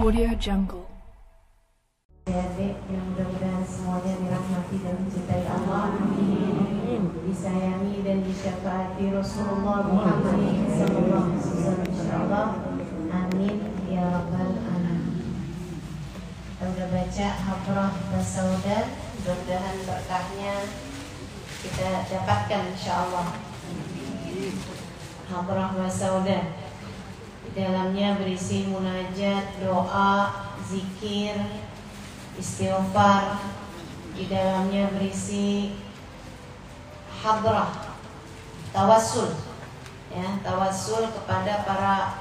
Audio Jungle. Adik yang mudah-mudahan semuanya dirahmati dan dicintai Allah, amin. Disayangi dan disyafaati Rasulullah Muhammad sallallahu alaihi wasallam, insyaallah, amin ya rabbal alamin. Kita udah baca Habrah Basaudan, mudah-mudahan berkahnya kita dapatkan insyaallah. Habrah Basaudan di dalamnya berisi munajat, doa, zikir, istighfar. Di dalamnya berisi hadrah, tawassul, ya, tawassul kepada para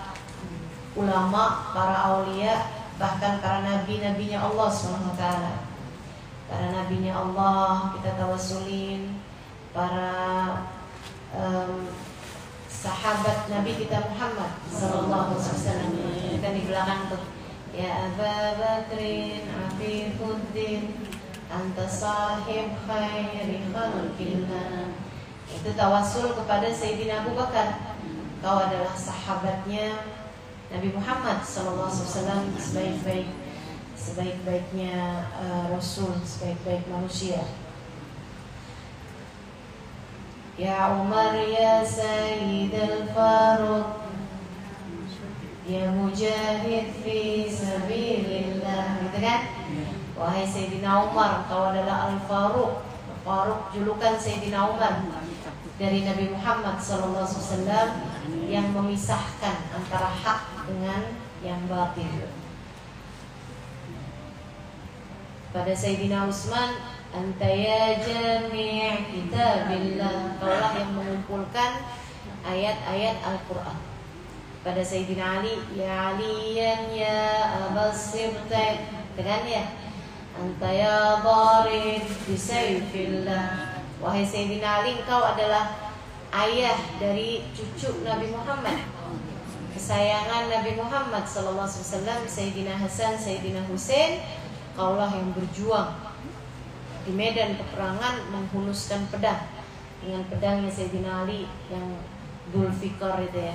ulama, para aulia, bahkan para nabi-nabinya Allah SWT. Para nabinya Allah kita tawassulin, para sahabat Nabi kita Muhammad sallallahu alaihi wasallam. Kita di belakang tuh, ya Aba Bakrin Afifuddin anta sahib khairi khalqillah. Itu tawassul kepada Sayyidina Abu Bakar. Kau adalah sahabatnya Nabi Muhammad sallallahu alaihi wasallam, sebaik-baiknya Rasul, sebaik-baik manusia. Ya Umar ya Sayyid al-Faruq, ya Mujahid fi sabilillah, gitu kan? Wahai Sayyidina Umar, kau adalah Al-Faruq. Faruq julukan Sayyidina Umar dari Nabi Muhammad SAW yang memisahkan antara hak dengan yang batil. Pada Sayyidina Utsman, anta ya jami' kitabillah, kaulah yang mengumpulkan ayat-ayat Al-Quran. Pada Sayyidina Ali, ya Aliyan ya Abas Sibtain, dengan ya anta ya dharid bisayfillah. Wahai Sayyidina Ali, engkau adalah ayah dari cucu Nabi Muhammad, kesayangan Nabi Muhammad sallallahu alaihi wasallam, Sayyidina Hasan, Sayyidina Husain. Kaulah yang berjuang di medan peperangan menghunuskan pedang dengan pedangnya Sayyidina Ali yang Dzulfikar itu ya.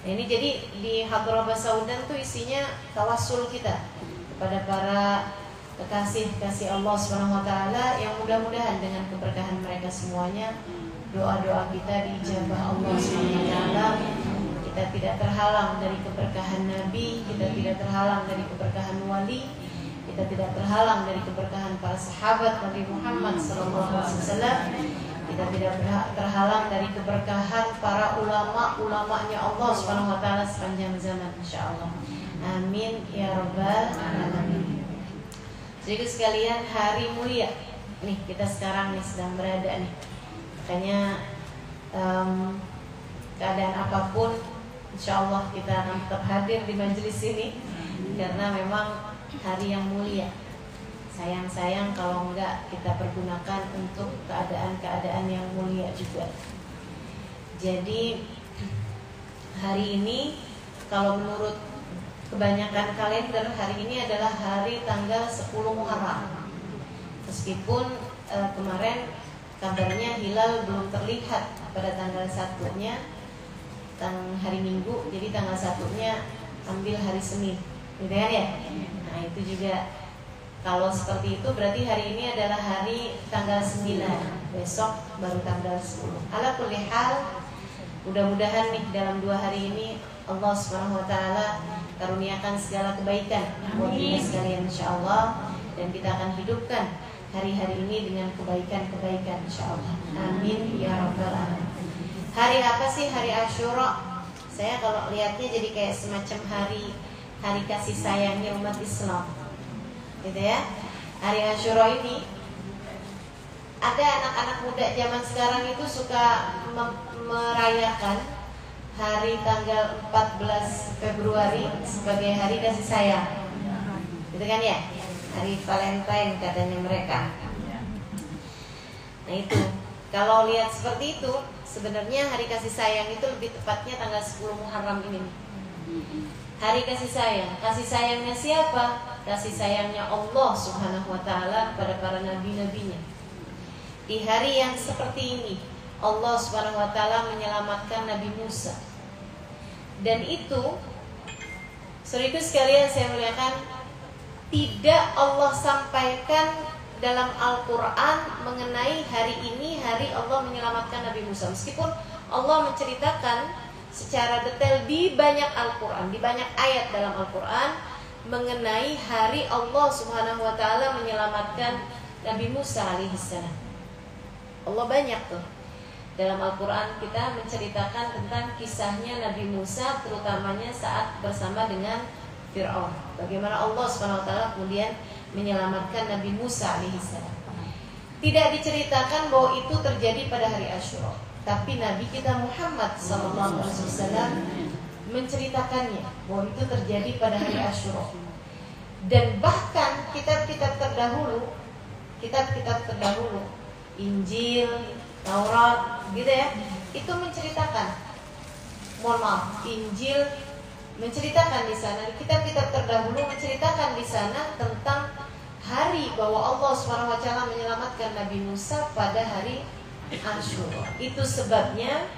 Nah, ini jadi di Hadrah Basaudan tuh isinya tawassul kita kepada para kekasih-kasih Allah Subhanahu wa taala, yang mudah-mudahan dengan keberkahan mereka semuanya doa-doa kita diijabah Allah Subhanahu wa taala. Kita tidak terhalang dari keberkahan Nabi, kita tidak terhalang dari keberkahan wali, kita tidak terhalang dari keberkahan para sahabat Nabi Muhammad SAW. Kita tidak terhalang dari keberkahan para ulama-ulamanya Allah Subhanahu wa taala sepanjang zaman, insyaallah. Amin ya rabbal alamin. Jadi sekalian, hari mulia nih kita sekarang nih sedang berada nih. Makanya keadaan apapun, insyaallah kita akan tetap hadir di majelis ini karena memang hari yang mulia. Sayang-sayang kalau enggak kita pergunakan untuk keadaan-keadaan yang mulia juga. Jadi hari ini kalau menurut kebanyakan kalender, hari ini adalah hari tanggal 10 Muharram. Meskipun kemarin kabarnya hilal belum terlihat pada tanggal 1-nya, hari Minggu, jadi tanggal 1-nya ambil hari Senin, gitu kan ya? Nah itu juga, kalau seperti itu berarti hari ini adalah hari tanggal 9, besok baru tanggal 10. Ala kulli hal, mudah-mudahan nih dalam 2 hari ini Allah Subhanahu wa taala karuniakan segala kebaikan buat kita sekalian insyaallah, dan kita akan hidupkan hari-hari ini dengan kebaikan-kebaikan insyaallah. Amin ya rabbal alamin. Hari apa sih hari Asyura? Saya kalau lihatnya jadi kayak semacam hari kasih sayangnya umat Islam, gitu ya. Hari Asyura ini ada anak-anak muda zaman sekarang itu suka merayakan hari tanggal 14 Februari sebagai hari kasih sayang, gitu kan ya, hari Valentine katanya mereka. Nah itu, kalau lihat seperti itu, sebenarnya hari kasih sayang itu lebih tepatnya tanggal 10 Muharram ini. Hari kasih sayangnya siapa? Kasih sayangnya Allah Subhanahu wa taala kepada para nabi-nabinya. Di hari yang seperti ini, Allah Subhanahu wa taala menyelamatkan Nabi Musa. Dan itu Saudaraku sekalian saya muliakan, tidak Allah sampaikan dalam Al-Quran mengenai hari ini hari Allah menyelamatkan Nabi Musa. Meskipun Allah menceritakan secara detail di banyak Al-Quran, di banyak ayat dalam Al-Quran mengenai hari Allah Subhanahu wa ta'ala menyelamatkan Nabi Musa alaihissalam. Allah banyak tuh dalam Al-Quran kita menceritakan tentang kisahnya Nabi Musa, terutamanya saat bersama dengan Fir'aun. Bagaimana Allah Subhanahu wa ta'ala kemudian menyelamatkan Nabi Musa alaihissalam. Tidak diceritakan bahwa itu terjadi pada hari Asyura, tapi Nabi kita Muhammad SAW menceritakannya bahwa itu terjadi pada hari Asyura. Dan bahkan kitab-kitab terdahulu, Injil, Taurat, gitu ya, itu menceritakan. Mohon maaf, Injil menceritakan di sana, kitab-kitab terdahulu menceritakan di sana tentang hari bahwa Allah SWT menyelamatkan Nabi Musa pada hari Asyura. Itu sebabnya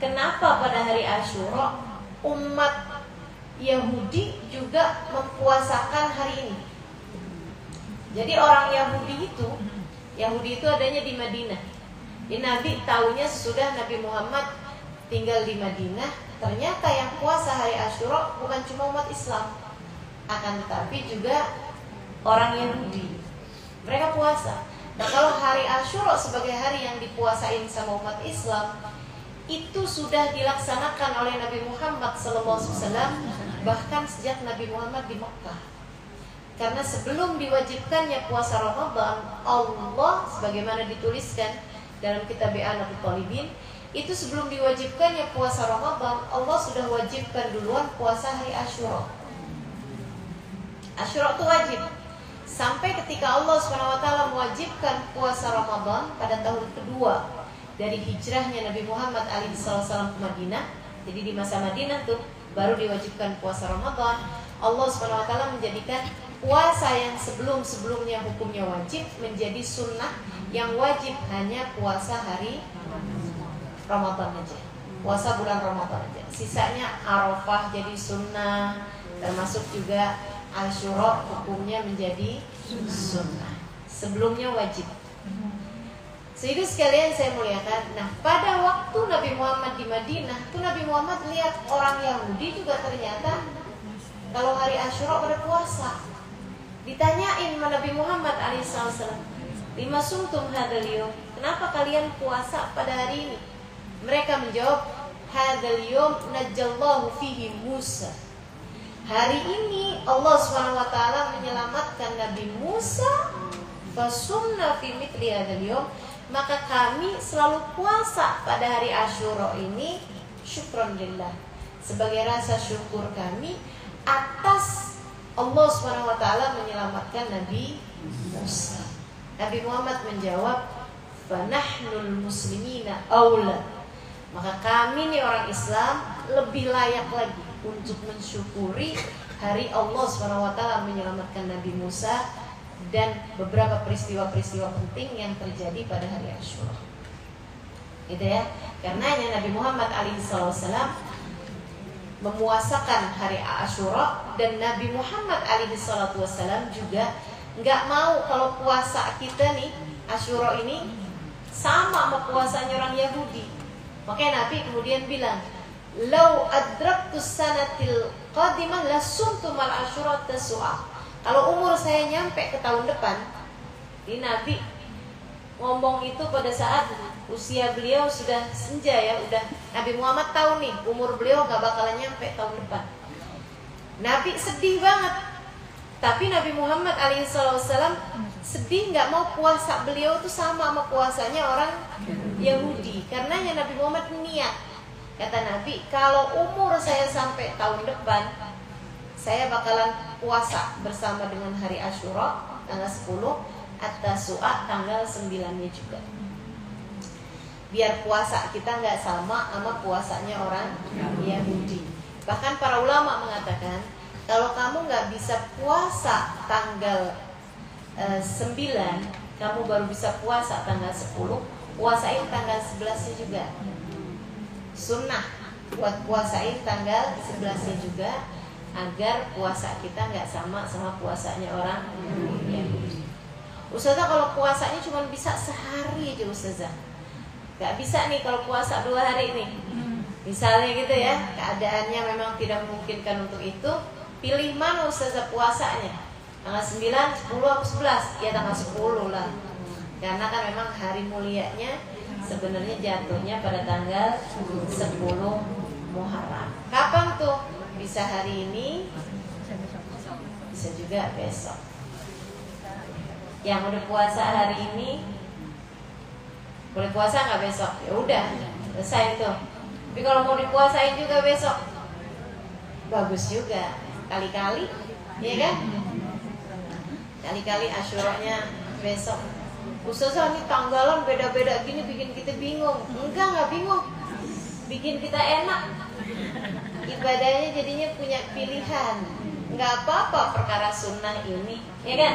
kenapa pada hari Asyura umat Yahudi juga mempuasakan hari ini. Jadi orang Yahudi itu adanya di Madinah. Jadi Nabi tahunya sesudah Nabi Muhammad tinggal di Madinah, ternyata yang puasa hari Asyura bukan cuma umat Islam, akan tetapi juga orang Yahudi. Mereka puasa. Nah, kalau hari Asyura sebagai hari yang dipuasain sama umat Islam, itu sudah dilaksanakan oleh Nabi Muhammad SAW bahkan sejak Nabi Muhammad di Mekah. Karena sebelum diwajibkannya puasa Ramadan, Allah sebagaimana dituliskan dalam kitab I'anatul Talibin, itu sebelum diwajibkannya puasa Ramadan, Allah sudah wajibkan duluan puasa hari Asyura. Asyura itu wajib. Sampai ketika Allah SWT mewajibkan puasa Ramadan pada tahun kedua dari hijrahnya Nabi Muhammad SAW ke Madinah. Jadi di masa Madinah tuh baru diwajibkan puasa Ramadan. Allah SWT menjadikan puasa yang sebelum-sebelumnya hukumnya wajib menjadi sunnah, yang wajib hanya puasa hari Ramadan aja, puasa bulan Ramadan aja. Sisanya Arafah jadi sunnah, termasuk juga Asyura hukumnya menjadi sunnah. Sebelumnya wajib. Sehingga sekalian saya muliakan. Nah, pada waktu Nabi Muhammad di Madinah, itu Nabi Muhammad lihat orang Yahudi juga ternyata kalau hari Asyura pada puasa. Ditanyain sama Nabi Muhammad alaihissalam, lima sumtum hadzal yaum, kenapa kalian puasa pada hari ini? Mereka menjawab, hadzal yaum najjallahu fihi Musa. Hari ini Allah SWT menyelamatkan Nabi Musa, fasumna fi mithli hadzal yaum, maka kami selalu puasa pada hari Asyura ini syukran lillah, sebagai rasa syukur kami atas Allah SWT menyelamatkan Nabi Musa. Nabi Muhammad menjawab, fanahnul muslimina aula, maka kami nih orang Islam lebih layak lagi untuk mensyukuri hari Allah SWT menyelamatkan Nabi Musa dan beberapa peristiwa-peristiwa penting yang terjadi pada hari Asyura. Gitu ya. Karenanya Nabi Muhammad alaihissalam memuasakan hari Asyura, dan Nabi Muhammad alaihissalam juga nggak mau kalau puasa kita nih Asyura ini sama sama puasanya orang Yahudi. Makanya Nabi kemudian bilang, lau adraktus sanatil qadimah la sumtumal Asyura tasua. Kalau umur saya nyampe ke tahun depan, ini Nabi ngomong itu pada saat usia beliau sudah senja ya, udah Nabi Muhammad tahu nih umur beliau gak bakalan nyampe tahun depan. Nabi sedih banget, tapi Nabi Muhammad alaihissalam sedih, nggak mau puasa beliau tuh sama puasanya orang Yahudi. Karenanya Nabi Muhammad niat, kata Nabi, kalau umur saya sampai tahun depan, saya bakalan puasa bersama dengan hari Asyura tanggal 10, At-Tasu'a tanggal 9-nya juga. Biar puasa kita nggak sama puasanya orang Yahudi. Bahkan para ulama mengatakan, kalau kamu nggak bisa puasa tanggal 9, kamu baru bisa puasa tanggal 10, puasain tanggal 11-nya juga. Sunnah buat puasain tanggal 11-nya juga, agar puasa kita nggak sama puasanya orang Yahudi. Ustazah, kalau puasanya cuma bisa sehari aja Ustazah, nggak bisa nih kalau puasa 2 hari nih misalnya gitu ya, keadaannya memang tidak memungkinkan untuk itu. Pilih mana Ustazah puasanya, tanggal 9, 10, atau 11? Ya tanggal 10 lah, karena kan memang hari mulianya sebenarnya jatuhnya pada tanggal 10 Muharram. Kapan tuh? Bisa hari ini, bisa juga besok. Yang udah puasa hari ini boleh puasa nggak besok? Ya udah, selesai itu. Tapi kalau mau dipuasain juga besok, bagus juga. Kali-kali, ya kan? Kali-kali Asyuranya besok. Ustazah, ini tanggalan beda-beda gini bikin kita bingung. Enggak bingung, bikin kita enak. Ibadahnya jadinya punya pilihan. Enggak apa-apa perkara sunnah ini, ya kan?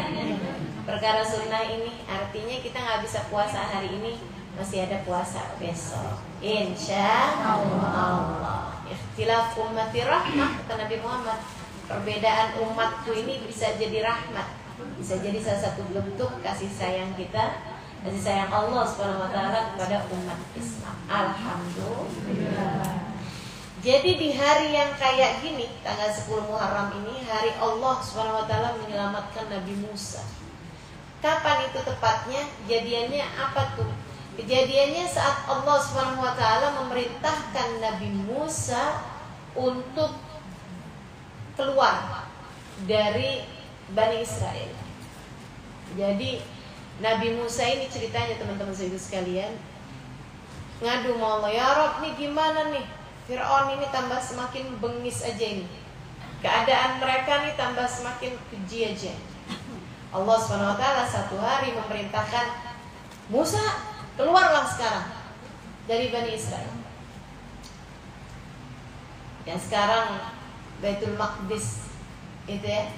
Perkara sunnah ini artinya kita nggak bisa puasa hari ini, masih ada puasa besok, insya Allah. Ikhtilaf ummati rahmah, kata Nabi Muhammad. Perbedaan umatku ini bisa jadi rahmat, bisa jadi salah satu bentuk kasih sayang kita, kasih sayang Allah Subhanahu wa taala kepada umat Islam. Alhamdulillah. Jadi di hari yang kayak gini, tanggal 10 Muharram ini, hari Allah Subhanahu wa taala menyelamatkan Nabi Musa. Kapan itu tepatnya? Kejadiannya apa tuh? Kejadiannya saat Allah Subhanahu wa taala memerintahkan Nabi Musa untuk keluar dari Bani Israel. Jadi Nabi Musa ini ceritanya teman-teman sekalian, ngadu sama Allah, ya Rob, nih gimana nih? Fir'aun ini tambah semakin bengis aja ini. Keadaan mereka nih tambah semakin keji aja. Allah SWT satu hari memerintahkan, Musa, keluarlah sekarang dari Bani Israel. Dan sekarang Baitul Maqdis itu ya.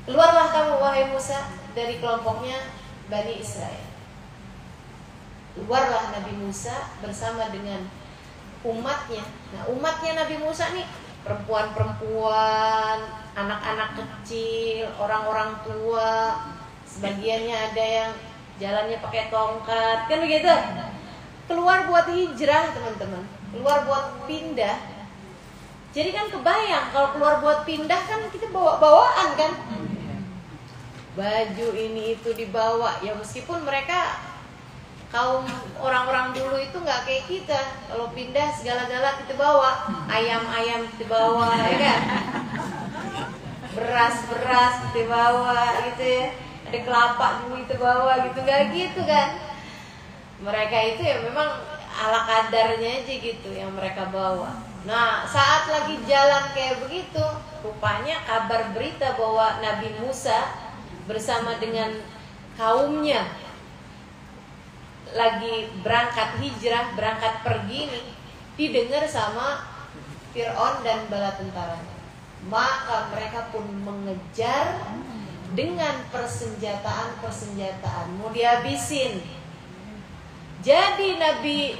Keluarlah kamu wahai Musa dari kelompoknya Bani Israel. Keluarlah Nabi Musa bersama dengan umatnya. Nah, umatnya Nabi Musa nih perempuan-perempuan, anak-anak kecil, orang-orang tua, sebagiannya ada yang jalannya pakai tongkat, kan begitu. Keluar buat hijrah teman-teman, keluar buat pindah. Jadi kan kebayang kalau keluar buat pindah kan kita bawa-bawaan kan, baju ini itu dibawa. Ya meskipun mereka kaum orang-orang dulu itu nggak kayak kita, kalau pindah segala-gala kita bawa, ayam-ayam kita bawa, ya kan? Beras-beras kita bawa, gitu ya. Ada kelapa dulu kita bawa, gitu nggak gitu kan? Mereka itu ya memang ala kadarnya aja gitu yang mereka bawa. Nah saat lagi jalan kayak begitu, rupanya kabar berita bahwa Nabi Musa bersama dengan kaumnya lagi berangkat hijrah, berangkat pergi nih, didengar sama Fir'aun dan bala tentaranya. Maka mereka pun mengejar dengan persenjataan, mau dihabisin. Jadi Nabi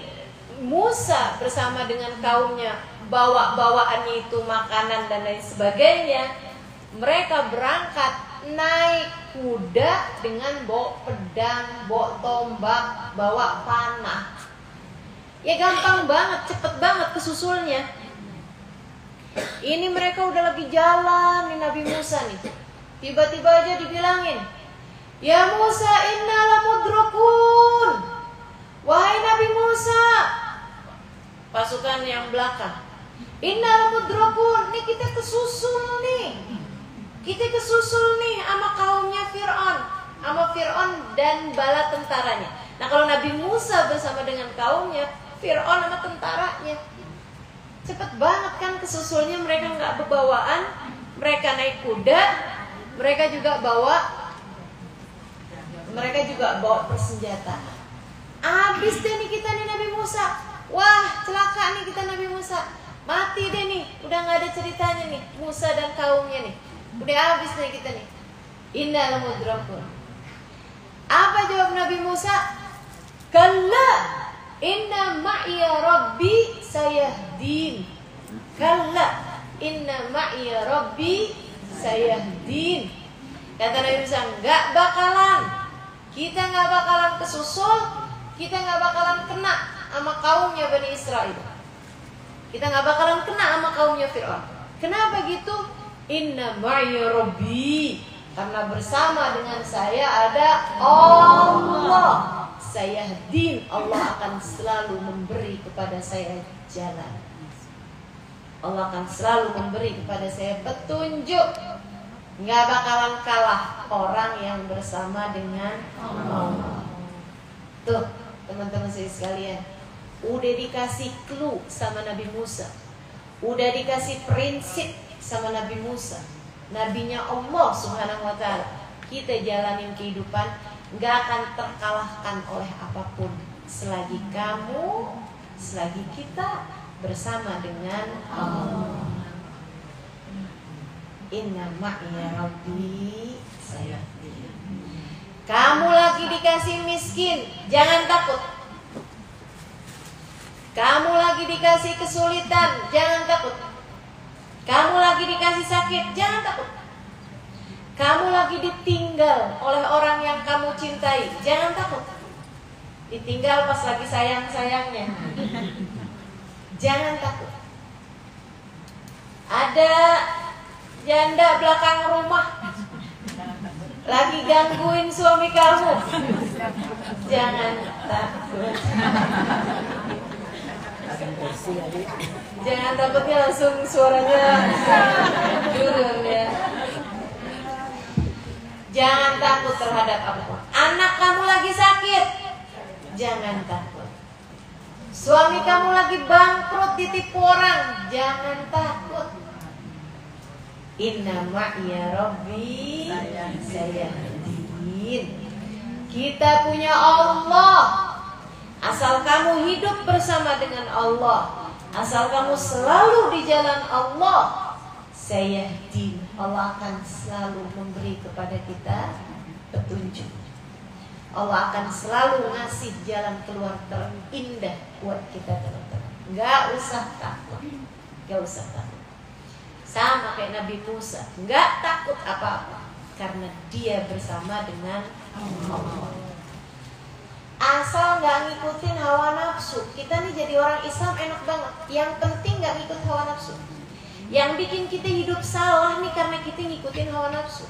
Musa bersama dengan kaumnya, bawa-bawaannya itu makanan dan lain sebagainya. Mereka berangkat naik kuda dengan bawa pedang, bawa tombak, bawa panah. Ya gampang banget, cepet banget kesusulnya. Ini mereka udah lagi jalan nih Nabi Musa nih. Tiba-tiba aja dibilangin, ya Musa inna lamudrakun. Wahai Nabi Musa, pasukan yang belakang, inna lamudrakun, nih kita kesusul nih. Kita kesusul nih sama kaumnya Fir'aun, sama Fir'aun dan bala tentaranya. Nah kalau Nabi Musa bersama dengan kaumnya, Fir'aun sama tentaranya, cepet banget kan kesusulnya. Mereka nggak berbawaan, mereka naik kuda, mereka juga bawa persenjataan. Abis deh nih kita nih Nabi Musa. Wah celaka nih kita Nabi Musa, mati deh nih, udah nggak ada ceritanya nih Musa dan kaumnya nih. Udah habis nih kita nih. Inna lamudrakun. Apa jawab Nabi Musa? Kalla inna ma'iya rabbi sayahdin. Kalla, Inna ma'iya Rabbi sayahdin. Kata Nabi Musa, kita nggak bakalan kesusul, kita nggak bakalan kena sama kaumnya Bani Israel. Kita nggak bakalan kena sama kaumnya Fir'aun. Kenapa gitu? Inna ma'iya Rabbi, karena bersama dengan saya ada Allah. Sayahdin, Allah akan selalu memberi kepada saya jalan. Allah akan selalu memberi kepada saya petunjuk. Nggak bakalan kalah orang yang bersama dengan Allah. Tuh teman-teman saya sekalian, udah dikasih clue sama Nabi Musa, udah dikasih prinsip sama Nabi Musa, nabinya Allah Subhanahu wa ta'ala. Kita jalanin kehidupan nggak akan terkalahkan oleh apapun selagi kita bersama dengan Allah. Inna ma'iya Rabbi sayahdin. Kamu lagi dikasih miskin, jangan takut. Kamu lagi dikasih kesulitan, jangan takut. Kamu lagi dikasih sakit, jangan takut. Kamu lagi ditinggal oleh orang yang kamu cintai, jangan takut. Ditinggal pas lagi sayang-sayangnya, jangan takut. Ada janda belakang rumah lagi gangguin suami kamu, jangan takut. Jangan takutnya langsung suaranya turun ya. Jangan takut terhadap apapun. Anak kamu lagi sakit, jangan takut. Suami kamu lagi bangkrut, ditipu orang, jangan takut. Inna ma'iya Rabbi sayahdin. Kita punya Allah. Asal kamu hidup bersama dengan Allah, asal kamu selalu di jalan Allah, sayahdin, Allah akan selalu memberi kepada kita petunjuk. Allah akan selalu ngasih jalan keluar terindah buat kita teman-teman. Gak usah takut, gak usah takut. Sama kayak Nabi Musa, gak takut apa-apa karena dia bersama dengan Allah. Asal gak ngikutin hawa nafsu. Kita nih jadi orang Islam enak banget. Yang penting gak ngikut hawa nafsu. Yang bikin kita hidup salah nih karena kita ngikutin hawa nafsu.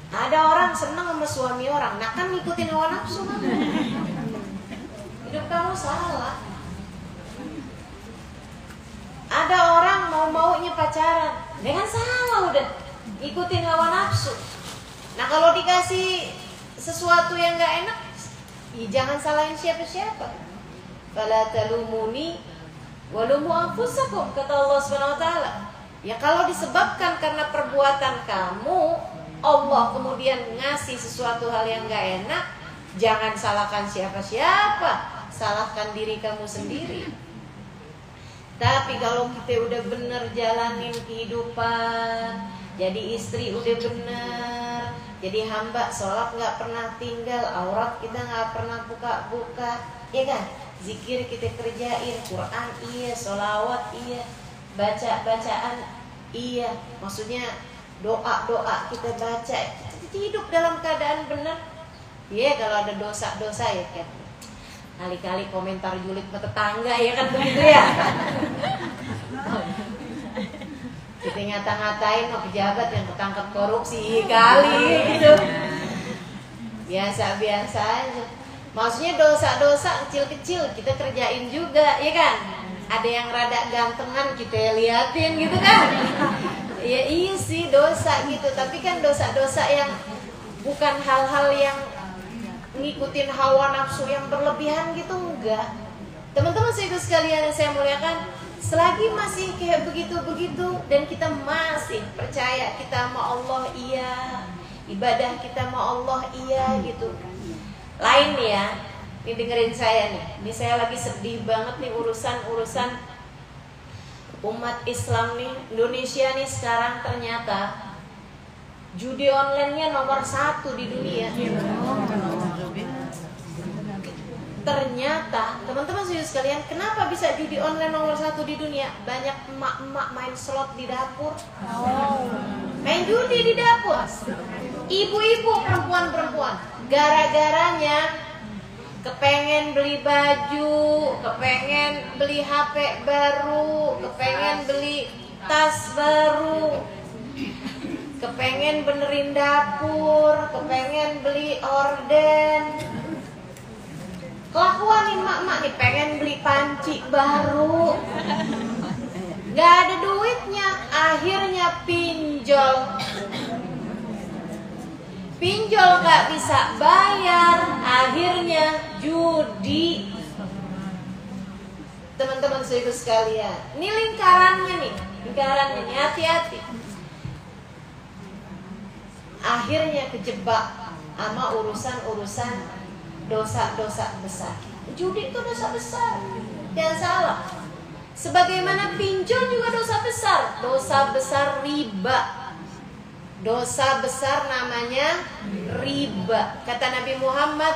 Ada orang senang sama suami orang, nah kan ngikutin hawa nafsu kan. Hidup kamu salah. Ada orang mau-maunya pacaran, dengan salah udah ngikutin hawa nafsu. Nah kalau dikasih sesuatu yang gak enak, ya jangan salahin siapa-siapa. Fala talumuni walumu anfusakum, kata Allah Subhanahu wa ta'ala. Ya kalau disebabkan karena perbuatan kamu, Allah kemudian ngasih sesuatu hal yang gak enak, jangan salahkan siapa-siapa, salahkan diri kamu sendiri. Tapi kalau kita udah bener jalanin kehidupan, jadi istri udah bener, jadi hamba, sholat gak pernah tinggal, aurat kita gak pernah buka-buka, ya kan? Zikir kita kerjain, Quran iya, sholawat iya, baca-bacaan iya, maksudnya doa-doa kita baca, kita hidup dalam keadaan benar. Iya, kalau ada dosa-dosa ya kan, kali-kali komentar julid sama tetangga ya kan begitu ya. Kita ngata-ngatain mau pejabat yang ketangkep korupsi kali gitu. Biasa-biasa aja. Maksudnya dosa-dosa kecil-kecil kita kerjain juga, ya kan? Ada yang rada gantengan kita liatin gitu kan? Ya iya sih dosa gitu, tapi kan dosa-dosa yang bukan hal-hal yang ngikutin hawa nafsu yang berlebihan gitu, enggak. Teman-teman saya sekalian yang saya muliakan, selagi masih kayak begitu-begitu dan kita masih percaya kita sama Allah iya, ibadah kita sama Allah iya gitu. Lain nih ya, nih dengerin saya nih. Ini saya lagi sedih banget nih urusan umat Islam nih. Indonesia nih sekarang ternyata judi online-nya nomor 1 di dunia. Ternyata teman-teman sekalian, kenapa bisa judi online nomor 1 di dunia? Banyak emak-emak main slot di dapur, main judi di dapur. Ibu-ibu, perempuan-perempuan, gara-garanya kepengen beli baju, kepengen beli HP baru, kepengen beli tas baru, kepengen benerin dapur, kepengen beli orden. Kelakuan nih mak-mak nih, pengen beli panci baru, gak ada duitnya, akhirnya pinjol. Pinjol gak bisa bayar, akhirnya judi. Teman-teman saudara sekalian, ini lingkarannya nih, hati-hati. Akhirnya kejebak sama urusan-urusan dosa-dosa besar. Judi itu dosa besar, jangan salah. Sebagaimana pinjol juga dosa besar. Dosa besar riba. Dosa besar namanya riba. Kata Nabi Muhammad,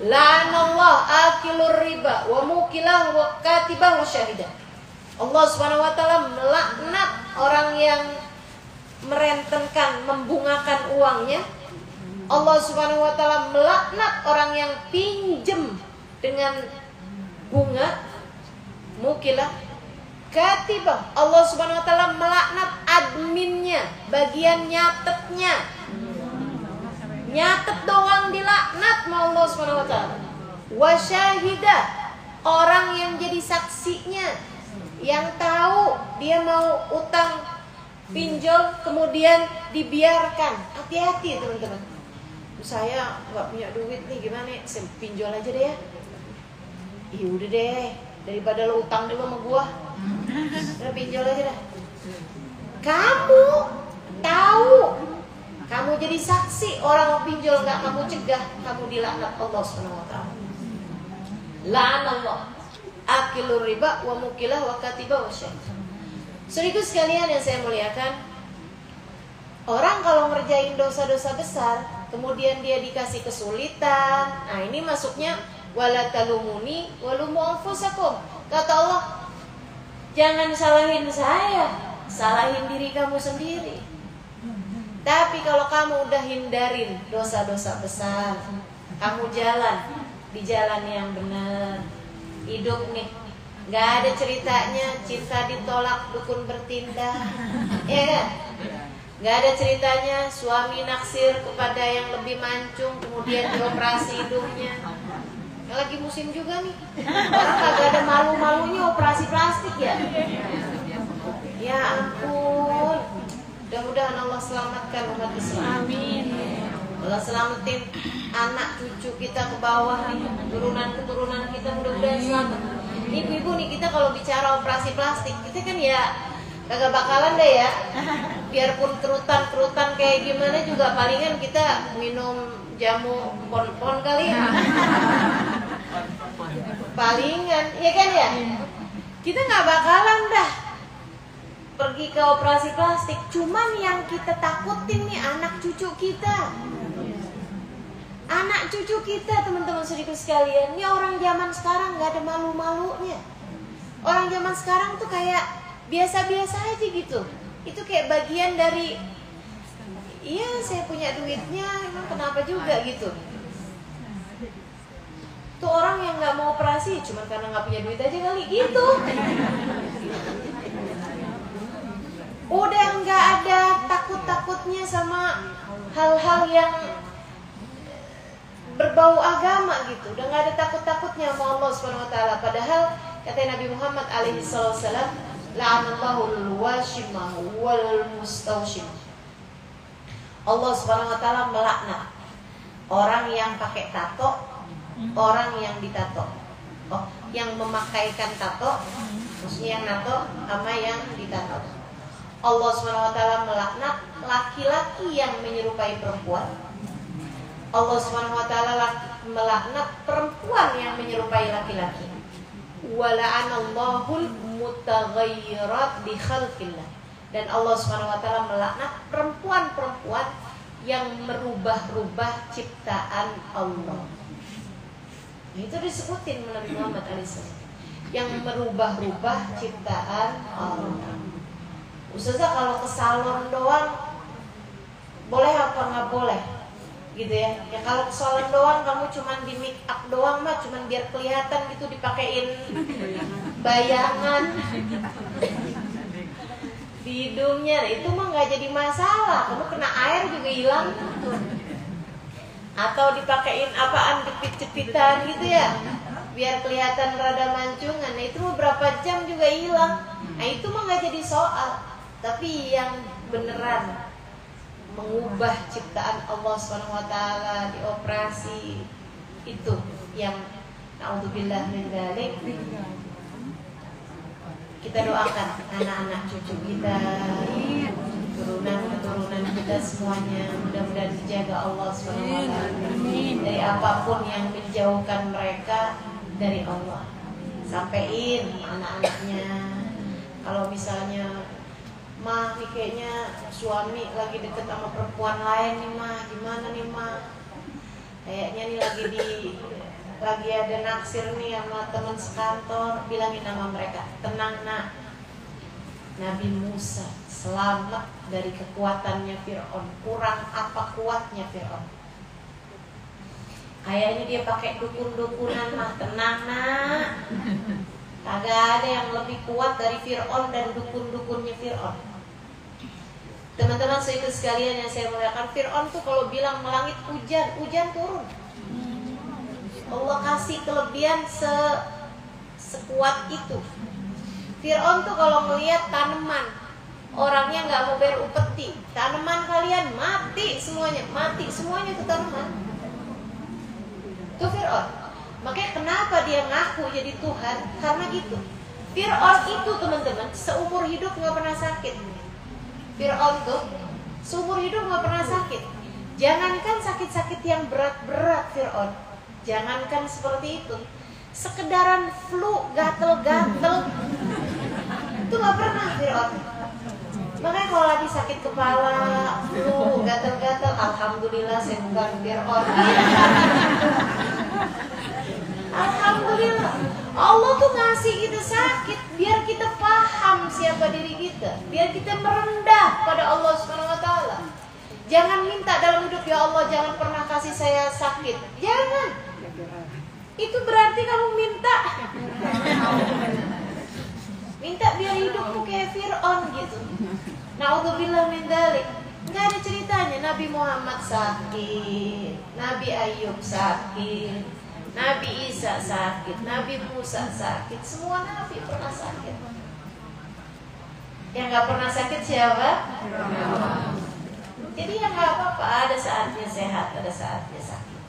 la'anallah akilur riba wa mukilah wa katibah wa syahidah. Allah Subhanahu wa taala melaknat orang yang merentenkan, membungakan uangnya. Allah Subhanahu wa taala melaknat orang yang pinjem dengan bunga, mukilah, katibah. Allah Subhanahu wa taala melaknat adminnya, bagian nyatetnya. Nyatet doang dilaknat sama Allah Subhanahu wa taala. Wa syahidah, orang yang jadi saksinya, yang tahu dia mau utang pinjol kemudian dibiarkan. Hati-hati teman-teman. Saya nggak punya duit nih, gimana ya? Saya pinjol aja deh ya. Iya udah deh, daripada lo utang dulu sama gua, udah pinjol aja dah. Kamu tahu, kamu jadi saksi orang mau pinjol nggak kamu cegah, kamu dilaknat Allah Subhanahu wa taala. La'anallah akilur riba wa mukilah wa katibah wa syahidah. Saudaraku sekalian yang saya muliakan, orang kalau ngerjain dosa-dosa besar, kemudian dia dikasih kesulitan. Nah, ini masuknya wala talumuni walumu anfusakum. Kata Allah, jangan salahin saya, salahin diri kamu sendiri. Tapi kalau kamu udah hindarin dosa-dosa besar, kamu jalan di jalan yang benar, hidup nih, gak ada ceritanya cinta ditolak dukun bertindak, ya kan? Gak ada ceritanya suami naksir kepada yang lebih mancung kemudian dioperasi hidungnya. Lagi musim juga nih, orang kagak ada malu-malunya operasi plastik ya. Ya ampun, mudah-mudahan Allah selamatkan umat Islam. Amin. Allah selamatin anak cucu kita ke bawah nih, keturunan kita mudah-mudahan selamat. Nih ibu-ibu nih, kita kalau bicara operasi plastik, kita kan ya kagak bakalan deh ya. Biarpun kerutan kayak gimana juga palingan kita minum jamu pon-pon kali ya. Palingan, ya kan ya. Kita nggak bakalan dah pergi ke operasi plastik. Cuman yang kita takutin nih anak cucu kita. Anak cucu kita, teman-teman saudaraku sekalian. Ini orang zaman sekarang nggak ada malu-malunya. Orang zaman sekarang tuh kayak biasa-biasa aja gitu. Itu kayak bagian dari, iya saya punya duitnya, emang kenapa juga gitu. Tuh orang yang nggak mau operasi cuma karena nggak punya duit aja kali gitu. Udah nggak ada takut-takutnya sama hal-hal yang berbau agama gitu. Udah nggak ada takut-takutnya sama Allah Subhanahu wa taala. Padahal kata Nabi Muhammad alaihi wasallam, la'anallahu al-washimah wal mustawshimah. Allah Subhanahu wa taala melaknat orang yang pakai tato, orang yang ditato. Oh, yang memakaikan tato, maksudnya yang nato sama yang ditato. Allah Subhanahu wa taala melaknat laki-laki yang menyerupai perempuan. Allah Subhanahu wa taala melaknat perempuan yang menyerupai laki-laki. Wa la'anallahul mutaghayyirat bi khalqillah. Dan Allah Subhanahu wa taala melaknat perempuan-perempuan yang merubah-rubah ciptaan Allah. Nah, itu disebutin Nabi Muhammad alaihissalam, yang merubah-rubah ciptaan Allah. Ustazah, kalau ke salon doang boleh apa nggak boleh? Gitu ya. Ya kalau ke salon doang kamu cuman di make up doang mah, cuman biar kelihatan gitu, dipakein bayangan di hidungnya, itu mah nggak jadi masalah. Kamu kena air juga hilang. Atau dipakein apaan, jepit-jepitan gitu ya, biar kelihatan rada mancungan. Nah itu berapa jam juga hilang. Nah itu mah nggak jadi soal. Tapi yang beneran mengubah ciptaan Allah SWT, dioperasi, itu yang naudzubillah min dzalik. Kita doakan anak-anak cucu kita, keturunan kita semuanya, mudah-mudahan dijaga Allah SWT dari apapun yang menjauhkan mereka dari Allah. Sampein anak-anaknya, kalau misalnya, mah nih kayaknya suami lagi deket sama perempuan lain nih mah, gimana nih mah, kayaknya nih lagi ada naksir nih sama teman sekantor. Bilangin sama mereka, tenang nak, Nabi Musa selamat dari kekuatannya Fir'aun. Kurang apa kuatnya Fir'aun? Kayaknya dia pakai dukun-dukunan mah, tenang nak, kagak ada yang lebih kuat dari Fir'aun dan dukun-dukunnya Fir'aun. Teman-teman saudara sekalian yang saya muliakan, Fir'aun tuh kalau bilang melangit hujan turun. Allah kasih kelebihan sekuat itu. Fir'aun tuh kalau melihat tanaman, orangnya nggak mau bayar upeti, tanaman kalian mati semuanya tuh tanaman. Tuh Fir'aun. Makanya kenapa dia ngaku jadi Tuhan? Karena gitu. Fir'aun itu teman-teman seumur hidup nggak pernah sakit. Fir'aun tuh seumur hidup nggak pernah sakit. Jangankan sakit-sakit yang berat-berat Fir'aun, jangankan seperti itu, sekedaran flu, gatel-gatel itu nggak pernah Fir'aun. Makanya kalau lagi sakit kepala, flu, gatel-gatel, alhamdulillah saya bukan Fir'aun. Alhamdulillah, Allah tuh ngasih kita sakit biar kita paham siapa diri kita, biar kita merendah pada Allah SWT. Jangan minta dalam hidup, ya Allah jangan pernah kasih saya sakit. Jangan. Itu berarti kamu minta biar hidupmu kayak Fir'aun gitu. Naudzubillah min dzalik. Nggak ada ceritanya Nabi Muhammad sakit, Nabi Ayub sakit, Nabi Isa sakit, Nabi Musa sakit, semua Nabi pernah sakit. Yang gak pernah sakit siapa? Jadi ya gak apa-apa, ada saatnya sehat, ada saatnya sakit.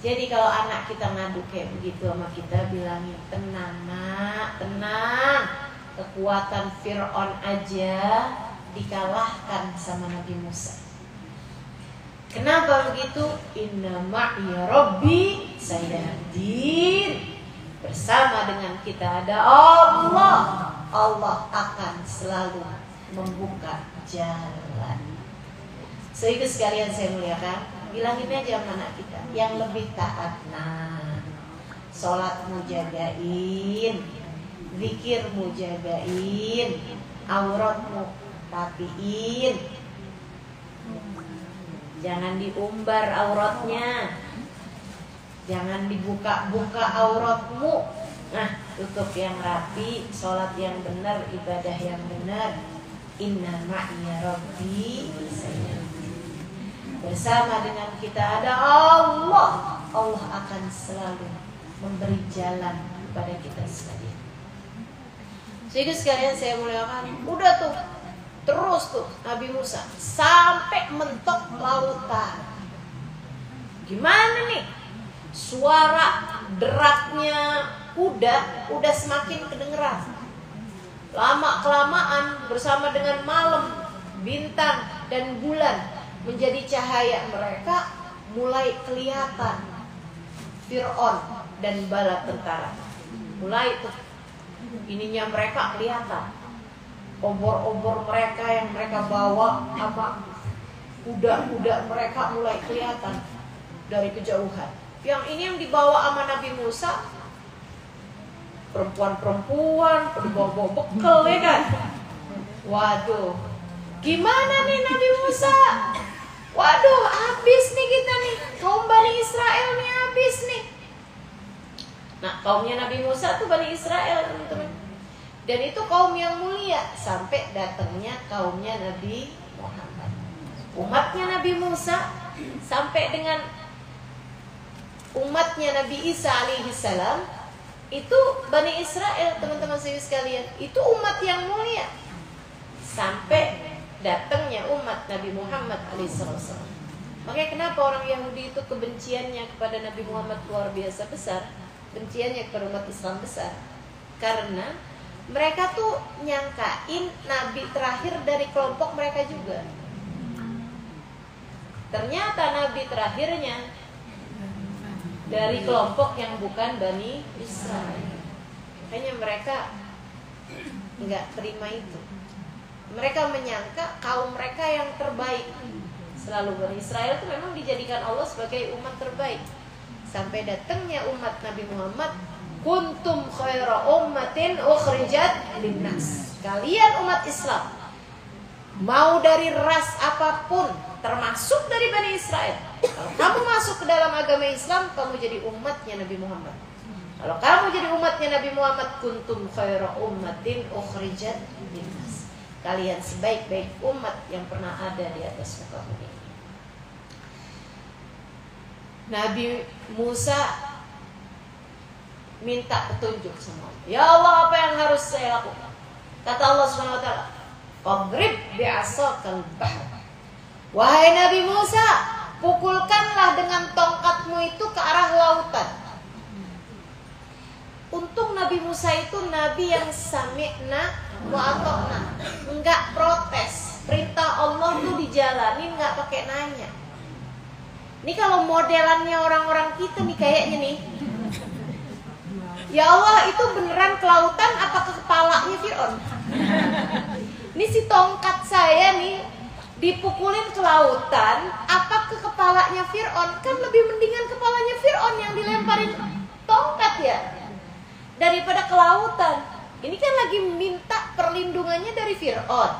Jadi kalau anak kita ngadu kayak begitu sama kita, bilangin, tenang nak, tenang. Kekuatan Fir'aun aja dikalahkan sama Nabi Musa. Kenapa begitu? Inna ma'iya Rabbi sayahdin. Bersama dengan kita ada Allah. Allah akan selalu membuka jalan. Sehingga sekalian saya muliakan, bilangin aja sama anak kita yang lebih taat. Nah, sholatmu jagain, zikirmu jagain, auratmu rapiin. Jangan diumbar auratnya, jangan dibuka-buka auratmu. Nah, tutup yang rapi, sholat yang benar, ibadah yang benar. Inna ma'iya Rabbi sayahdin. Bersama dengan kita ada Allah. Allah akan selalu memberi jalan kepada kita sekalian. Jadi sekalian saya muliakan, udah tuh terus tuh Nabi Musa sampai mentok lautan. Gimana nih? Suara deraknya kuda udah semakin kedengeran. Lama kelamaan bersama dengan malam, bintang dan bulan menjadi cahaya mereka, mulai kelihatan Fir'aun dan bala tentara. Mulai tuh ininya mereka kelihatan. Obor-obor mereka yang mereka bawa, apa kuda-kuda mereka mulai kelihatan dari kejauhan. Yang ini yang dibawa sama Nabi Musa, perempuan-perempuan, bawa bekal ya kan. Waduh, gimana nih Nabi Musa? Waduh, habis nih kita nih, kaum Bani Israel nih habis nih. Nah, kaumnya Nabi Musa tuh Bani Israel, teman-teman. Dan itu kaum yang mulia sampai datangnya kaumnya Nabi Muhammad. Umatnya Nabi Musa sampai dengan umatnya Nabi Isa alaihissalam, itu Bani Israel, teman-teman sekalian, itu umat yang mulia sampai datangnya umat Nabi Muhammad alaihissalam. Makanya kenapa orang Yahudi itu kebenciannya kepada Nabi Muhammad luar biasa besar, kebenciannya kepada umat Islam besar, karena mereka tuh nyangkain Nabi terakhir dari kelompok mereka juga. Ternyata Nabi terakhirnya dari kelompok yang bukan Bani Israel. Makanya mereka nggak terima itu. Mereka menyangka kaum mereka yang terbaik. Selalu Bani Israel itu memang dijadikan Allah sebagai umat terbaik. Sampai datangnya umat Nabi Muhammad, kuntum khaira ummatin ukhrijat linnas. Kalian umat Islam, mau dari ras apapun, termasuk dari Bani Israel, kalau kamu masuk ke dalam agama Islam, kamu jadi umatnya Nabi Muhammad. Kalau kamu jadi umatnya Nabi Muhammad, kuntum khaira ummatin ukhrijat linnas. Kalian sebaik-baik umat yang pernah ada di atas muka bumi. Nabi Musa minta petunjuk sama Allah. Ya Allah, apa yang harus saya lakukan? Kata Allah Subhanahu wa taala, "Fadrib bi'asakal bahr." Wahai Nabi Musa, pukulkanlah dengan tongkatmu itu ke arah lautan. Untung Nabi Musa itu nabi yang sami'na wa ata'na, enggak protes. Perintah Allah tuh dijalanin enggak pakai nanya. Ini kalau modelannya orang-orang kita nih kayaknya nih. Ya Allah, itu beneran ke lautan apa ke kepalanya Fir'aun? Ini si tongkat saya nih dipukulin ke lautan apa ke kepalanya Fir'aun? Kan lebih mendingan kepalanya Fir'aun yang dilemparin tongkat ya, daripada ke lautan. Ini kan lagi minta perlindungannya dari Fir'aun.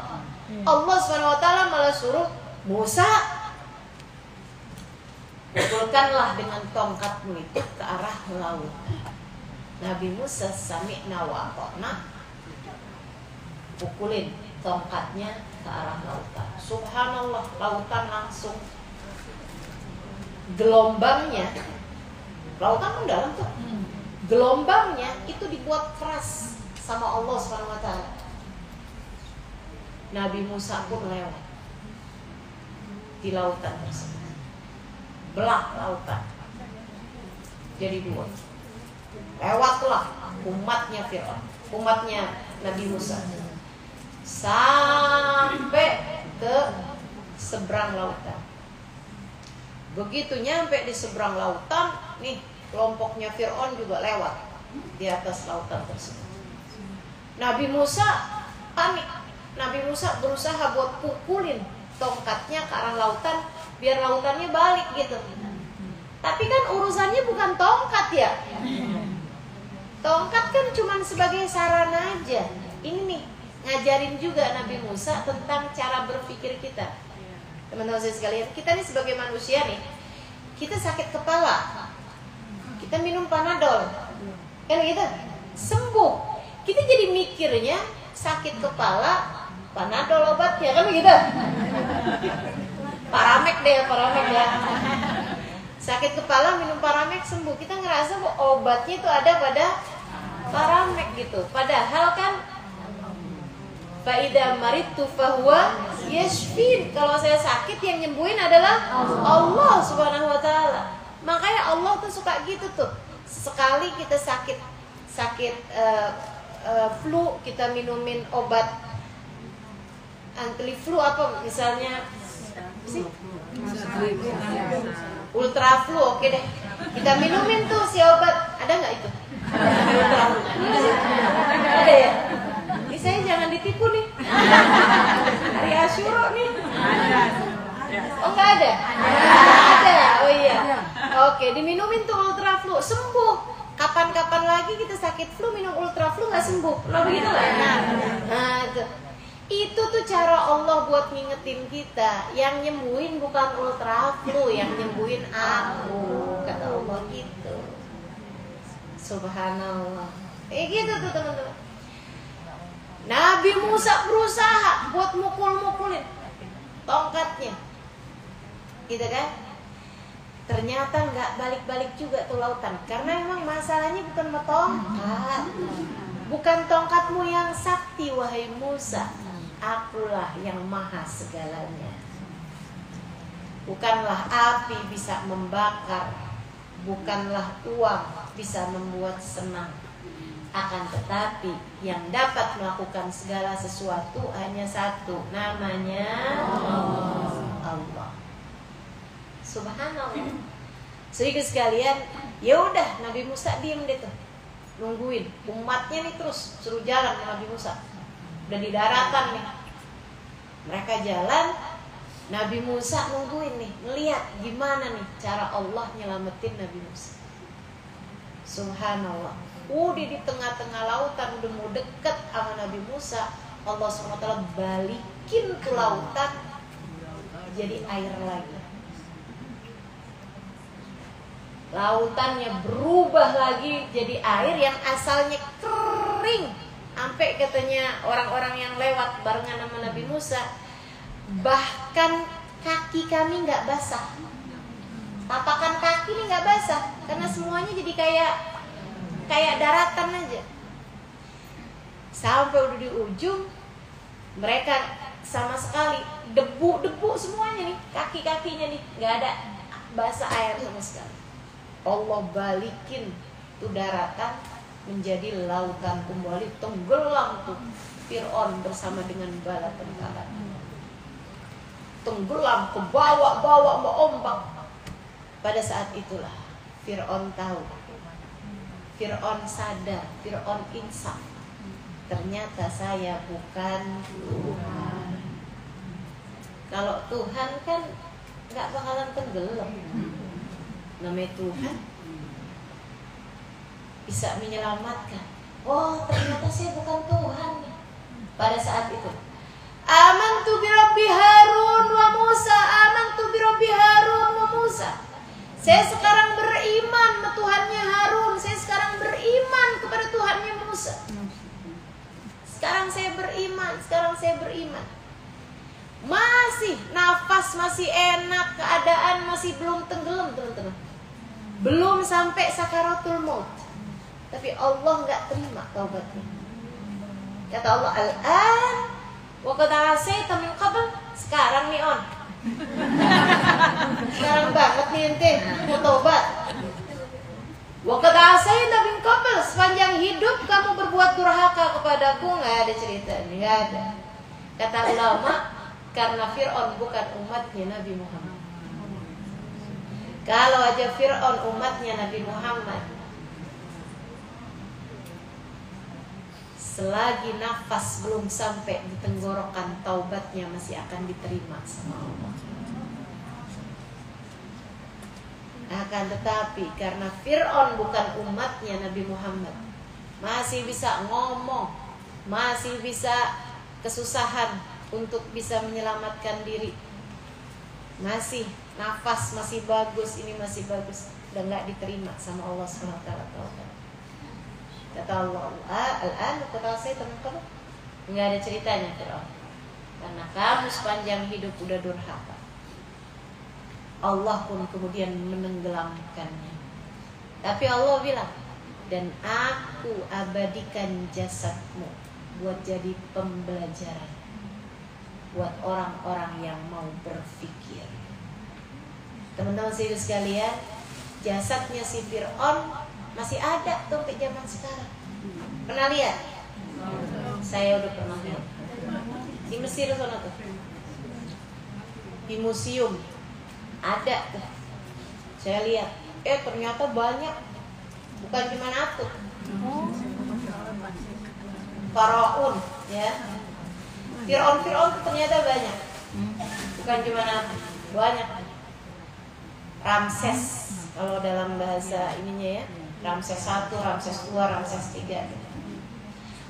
Allah SWT malah suruh Musa, pukulkanlah dengan tongkatmu itu ke arah lautan. Nabi Musa sami'na wa ata'na, pukulin tongkatnya ke arah lautan. Subhanallah, lautan langsung gelombangnya, lautan kan dalam tuh, gelombangnya itu dibuat keras sama Allah SWT. Nabi Musa pun lewat di lautan tersebut, belah lautan jadi dua. Lewatlah umatnya Fir'aun, umatnya Nabi Musa, sampai ke seberang lautan. Begitu nyampe di seberang lautan, nih kelompoknya Fir'aun juga lewat di atas lautan tersebut. Nabi Musa panik. Nabi Musa berusaha buat pukulin tongkatnya ke arah lautan biar lautannya balik gitu. Tapi kan urusannya bukan tongkat ya. Tongkat kan cuma sebagai sarana aja. Ini nih ngajarin juga Nabi Musa tentang cara berpikir kita. Teman-teman sekalian, kita nih sebagai manusia nih, kita sakit kepala, kita minum Panadol, kan gitu, sembuh. Kita jadi mikirnya sakit kepala, Panadol obatnya, kan begitu. Paramek deh, Paramek ya. Sakit kepala minum Paramek sembuh. Kita ngerasa bahwa obatnya itu ada pada Paramek gitu. Padahal kan Fa'idha maritu fahuwa yashfin. Kalau saya sakit yang nyembuhin adalah Allah Subhanahu wa taala. Makanya Allah tuh suka gitu tuh. Sekali kita sakit flu, kita minumin obat anti flu apa misalnya sih? Ultra flu, oke deh. Kita minumin tuh si obat. Ada nggak itu? Ada ya? Ini saya jangan ditipu nih. Hari Asyura nih. Oh nggak ada? Ada. Oh iya. Oke, diminumin tuh ultra flu, sembuh. Kapan-kapan lagi kita sakit flu minum ultra flu nggak sembuh. Nah begitu lah. Nah, itu tuh cara Allah buat ngingetin kita. Yang nyembuhin bukan ultra flu, yang nyembuhin aku, kata Allah gitu. Subhanallah. Gitu tuh teman-teman. Nabi Musa berusaha buat mukul-mukulin tongkatnya, gitu kan? Ternyata nggak balik-balik juga tuh lautan. Karena memang masalahnya bukan tongkat, bukan tongkatmu yang sakti wahai Musa. Akulah yang maha segalanya. Bukanlah api bisa membakar, bukanlah uang bisa membuat senang. Akan tetapi yang dapat melakukan segala sesuatu hanya satu, namanya Allah. Subhanallah. Sehingga sekalian, ya udah Nabi Musa diem deh tuh, nungguin umatnya nih terus suruh jalan Nabi Musa. Udah di daratan nih, mereka jalan, Nabi Musa nungguin nih, ngeliat gimana nih cara Allah nyelamatin Nabi Musa. Subhanallah. Udah di tengah-tengah lautan, udah mau deket sama Nabi Musa, Allah SWT balikin ke lautan jadi air lagi. Lautannya berubah lagi jadi air yang asalnya kering. Sampai katanya orang-orang yang lewat barengan sama Nabi Musa, bahkan kaki kami nggak basah. Tapakan kaki ini nggak basah karena semuanya jadi kayak daratan aja. Sampai udah di ujung, mereka sama sekali debu semuanya nih, kaki-kakinya nih nggak ada basah air sama sekali. Allah balikin tuh daratan menjadi lautan kembali, tenggelam tuh Fir'aun bersama dengan bala tentara. Tenggelam ke bawah ombak. Pada saat itulah Fir'aun tahu, Fir'aun sadar, Fir'aun insaf. Ternyata saya bukan Tuhan. Kalau Tuhan kan gak bakalan tenggelam. Namanya Tuhan bisa menyelamatkan. Oh ternyata saya bukan Tuhan. Pada saat itu amantu bi Rabbi Harun wa Musa, amantu bi Rabbi Harun wa Musa. Saya sekarang beriman ke Tuhannya Harun, saya sekarang beriman kepada Tuhannya Musa. Sekarang saya beriman. Masih nafas, masih enak, keadaan masih belum tenggelam teman-teman. Belum sampai sakaratul maut. Tapi Allah nggak terima taubatnya. Kata Allah, al-an wa qad asaita min qabl. Sekarang nih on. Sekarang banget nih ente mau taubat. Wa qad asaita min qabl, sepanjang hidup kamu berbuat durhaka kepadaku. Nggak ada cerita, nggak ada. Kata ulama, karena Fir'aun bukan umatnya Nabi Muhammad. Kalau aja Fir'aun umatnya Nabi Muhammad, selagi nafas belum sampai di tenggorokan, taubatnya masih akan diterima sama Allah. Akan tetapi karena Fir'aun bukan umatnya Nabi Muhammad, masih bisa ngomong, masih bisa kesusahan untuk bisa menyelamatkan diri, masih nafas masih bagus, ini masih bagus, dan nggak diterima sama Allah SWT. Kata Allah, al-an kata saya teman-teman, nggak ada ceritanya Fir'aun, karena kamu sepanjang hidup udah durhaka. Allah pun kemudian menenggelamkannya. Tapi Allah bilang, dan aku abadikan jasadmu buat jadi pembelajaran buat orang-orang yang mau berpikir. Teman-teman sekalian, jasadnya si Fir'aun masih ada tuh sampai zaman sekarang. Pernah lihat? Saya udah pernah lihat. Di Mesir sana tuh, di museum ada tuh. Saya lihat, ternyata banyak, bukan cuma satu. Faraun, ya. Fir'aun ternyata banyak, bukan cuma satu. banyak. Ramses kalau dalam bahasa ininya ya, Ramses 1, Ramses 2, Ramses 3.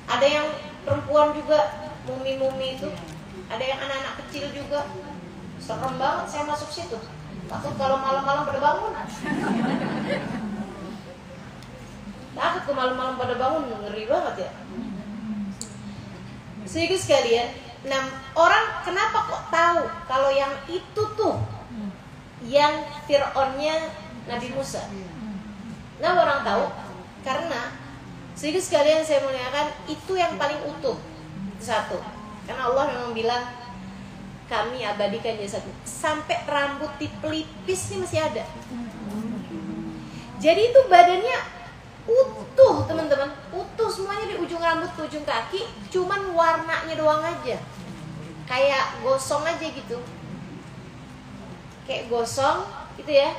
Ada yang perempuan juga, mumi-mumi itu. Ada yang anak-anak kecil juga. Serem banget saya masuk situ. Takut kalau malam-malam pada bangun. Takut ke malam-malam pada bangun, ngeri banget ya. Sehingga sekalian, nah orang kenapa kok tahu kalau yang itu tuh yang Fir'aunnya Nabi Musa? Nah orang tahu karena sehingga sekalian saya muliakan itu yang paling utuh. Itu satu. Karena Allah memang bilang kami abadikan jasadmu sampai rambut di pelipis ini masih ada. Jadi itu badannya utuh teman-teman, utuh semuanya di ujung rambut ke ujung kaki, cuman warnanya doang aja, kayak gosong aja gitu, kayak gosong gitu ya,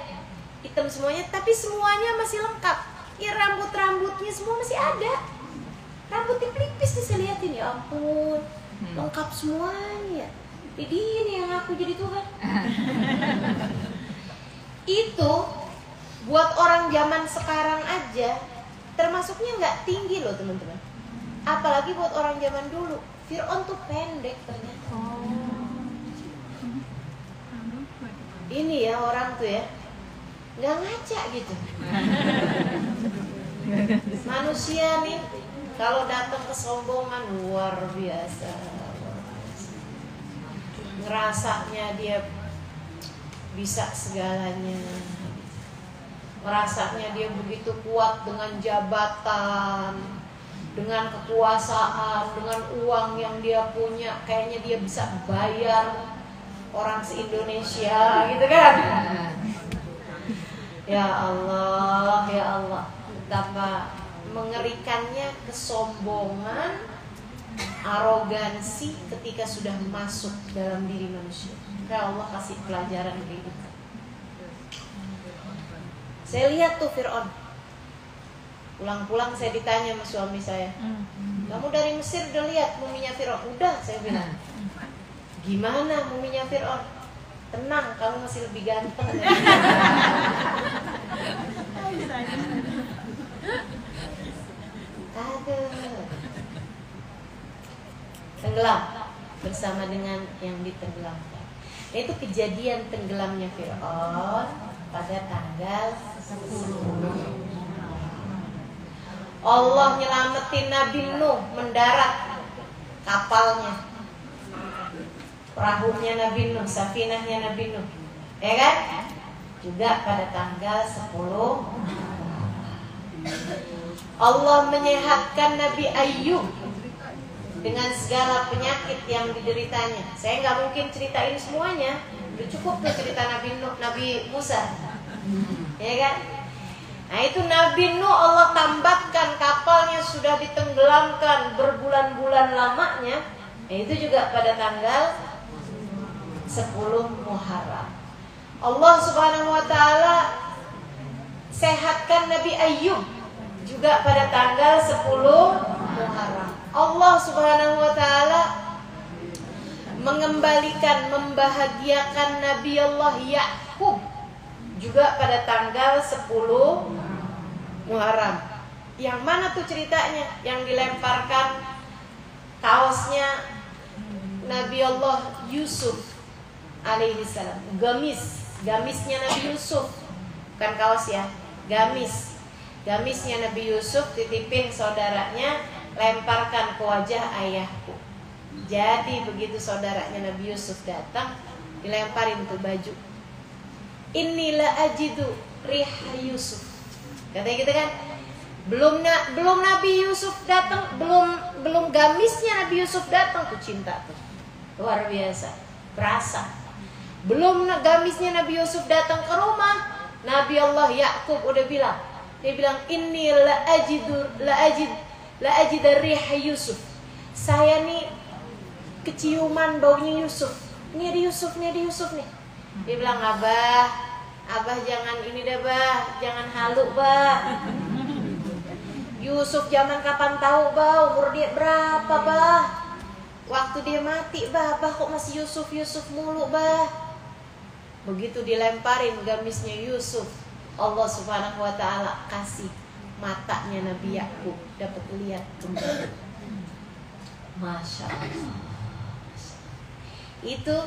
hitam semuanya, tapi semuanya masih lengkap. Ya rambut-rambutnya semua masih ada, rambut di pelipis nih saya liatin, ya ampun, lengkap semuanya. Jadi ini yang aku jadi Tuhan. Itu buat orang zaman sekarang aja termasuknya nggak tinggi loh teman-teman. Apalagi buat orang zaman dulu. Fir'aun tuh pendek ternyata. Ini ya orang tuh ya, nggak ngaca gitu. Manusia nih kalau datang kesombongan luar biasa. Ngerasanya dia bisa segalanya. Merasanya dia begitu kuat dengan jabatan, dengan kekuasaan, dengan uang yang dia punya, kayaknya dia bisa bayar orang se-Indonesia gitu kan. Ya Allah, ya Allah, betapa mengerikannya kesombongan, arogansi ketika sudah masuk dalam diri manusia. Ya Allah kasih pelajaran kehidupan. Saya lihat tuh Fir'aun. Pulang-pulang saya ditanya sama suami saya, kamu dari Mesir udah lihat muminya Fir'aun? Udah, saya bilang. Gimana muminya Fir'aun? Tenang, kamu masih lebih ganteng. Aduh. Tenggelam bersama dengan yang ditenggelamkan. Itu kejadian tenggelamnya Fir'aun pada tanggal 10. Allah nyelamatin Nabi Nuh mendarat kapalnya, perahunya Nabi Nuh, safinahnya Nabi Nuh, ya kan? Juga pada tanggal 10. Allah menyehatkan Nabi Ayub dengan segala penyakit yang dideritanya. Saya nggak mungkin ceritain semuanya. Udah cukup tuh cerita Nabi Nuh, Nabi Musa, ya kan? Nah itu Nabi Nuh Allah tambatkan kapalnya sudah ditenggelamkan berbulan-bulan lamanya. Nah itu juga pada tanggal 10 Muharram. Allah Subhanahu Wa Taala sehatkan Nabi Ayub juga pada tanggal 10 Muharram. Allah Subhanahu Wa Taala mengembalikan, membahagiakan Nabi Allah Yakub juga pada tanggal 10 Muharram. Yang mana tuh ceritanya? Yang dilemparkan kaosnya Nabi Allah Yusuf alaihi salam. Gamisnya Nabi Yusuf. Bukan kaos ya, gamisnya Nabi Yusuf titipin saudaranya, lemparkan ke wajah ayahku. Jadi begitu saudaranya Nabi Yusuf datang, dilemparin tuh baju. Inilah ajidu riha Yusuf. Katanya gitu kan. Belum Nabi Yusuf datang, belum gamisnya Nabi Yusuf datang tuh cinta tuh. Luar biasa, berasa. Belum gamisnya Nabi Yusuf datang ke rumah, Nabi Allah Yakub udah bilang. Dia bilang inni la ajid riha Yusuf. Saya nih keciuman baunya Yusuf. Ini ada Yusuf nih. Dia bilang, Abah jangan ini deh bah, jangan halu bah. Yusuf zaman kapan tahu bah, umur dia berapa bah? Waktu dia mati bah kok masih Yusuf mulu bah. Begitu dilemparin gamisnya Yusuf, Allah Subhanahu wa ta'ala kasih matanya Nabi Yakub dapat lihat kembali. Masya Allah. Itu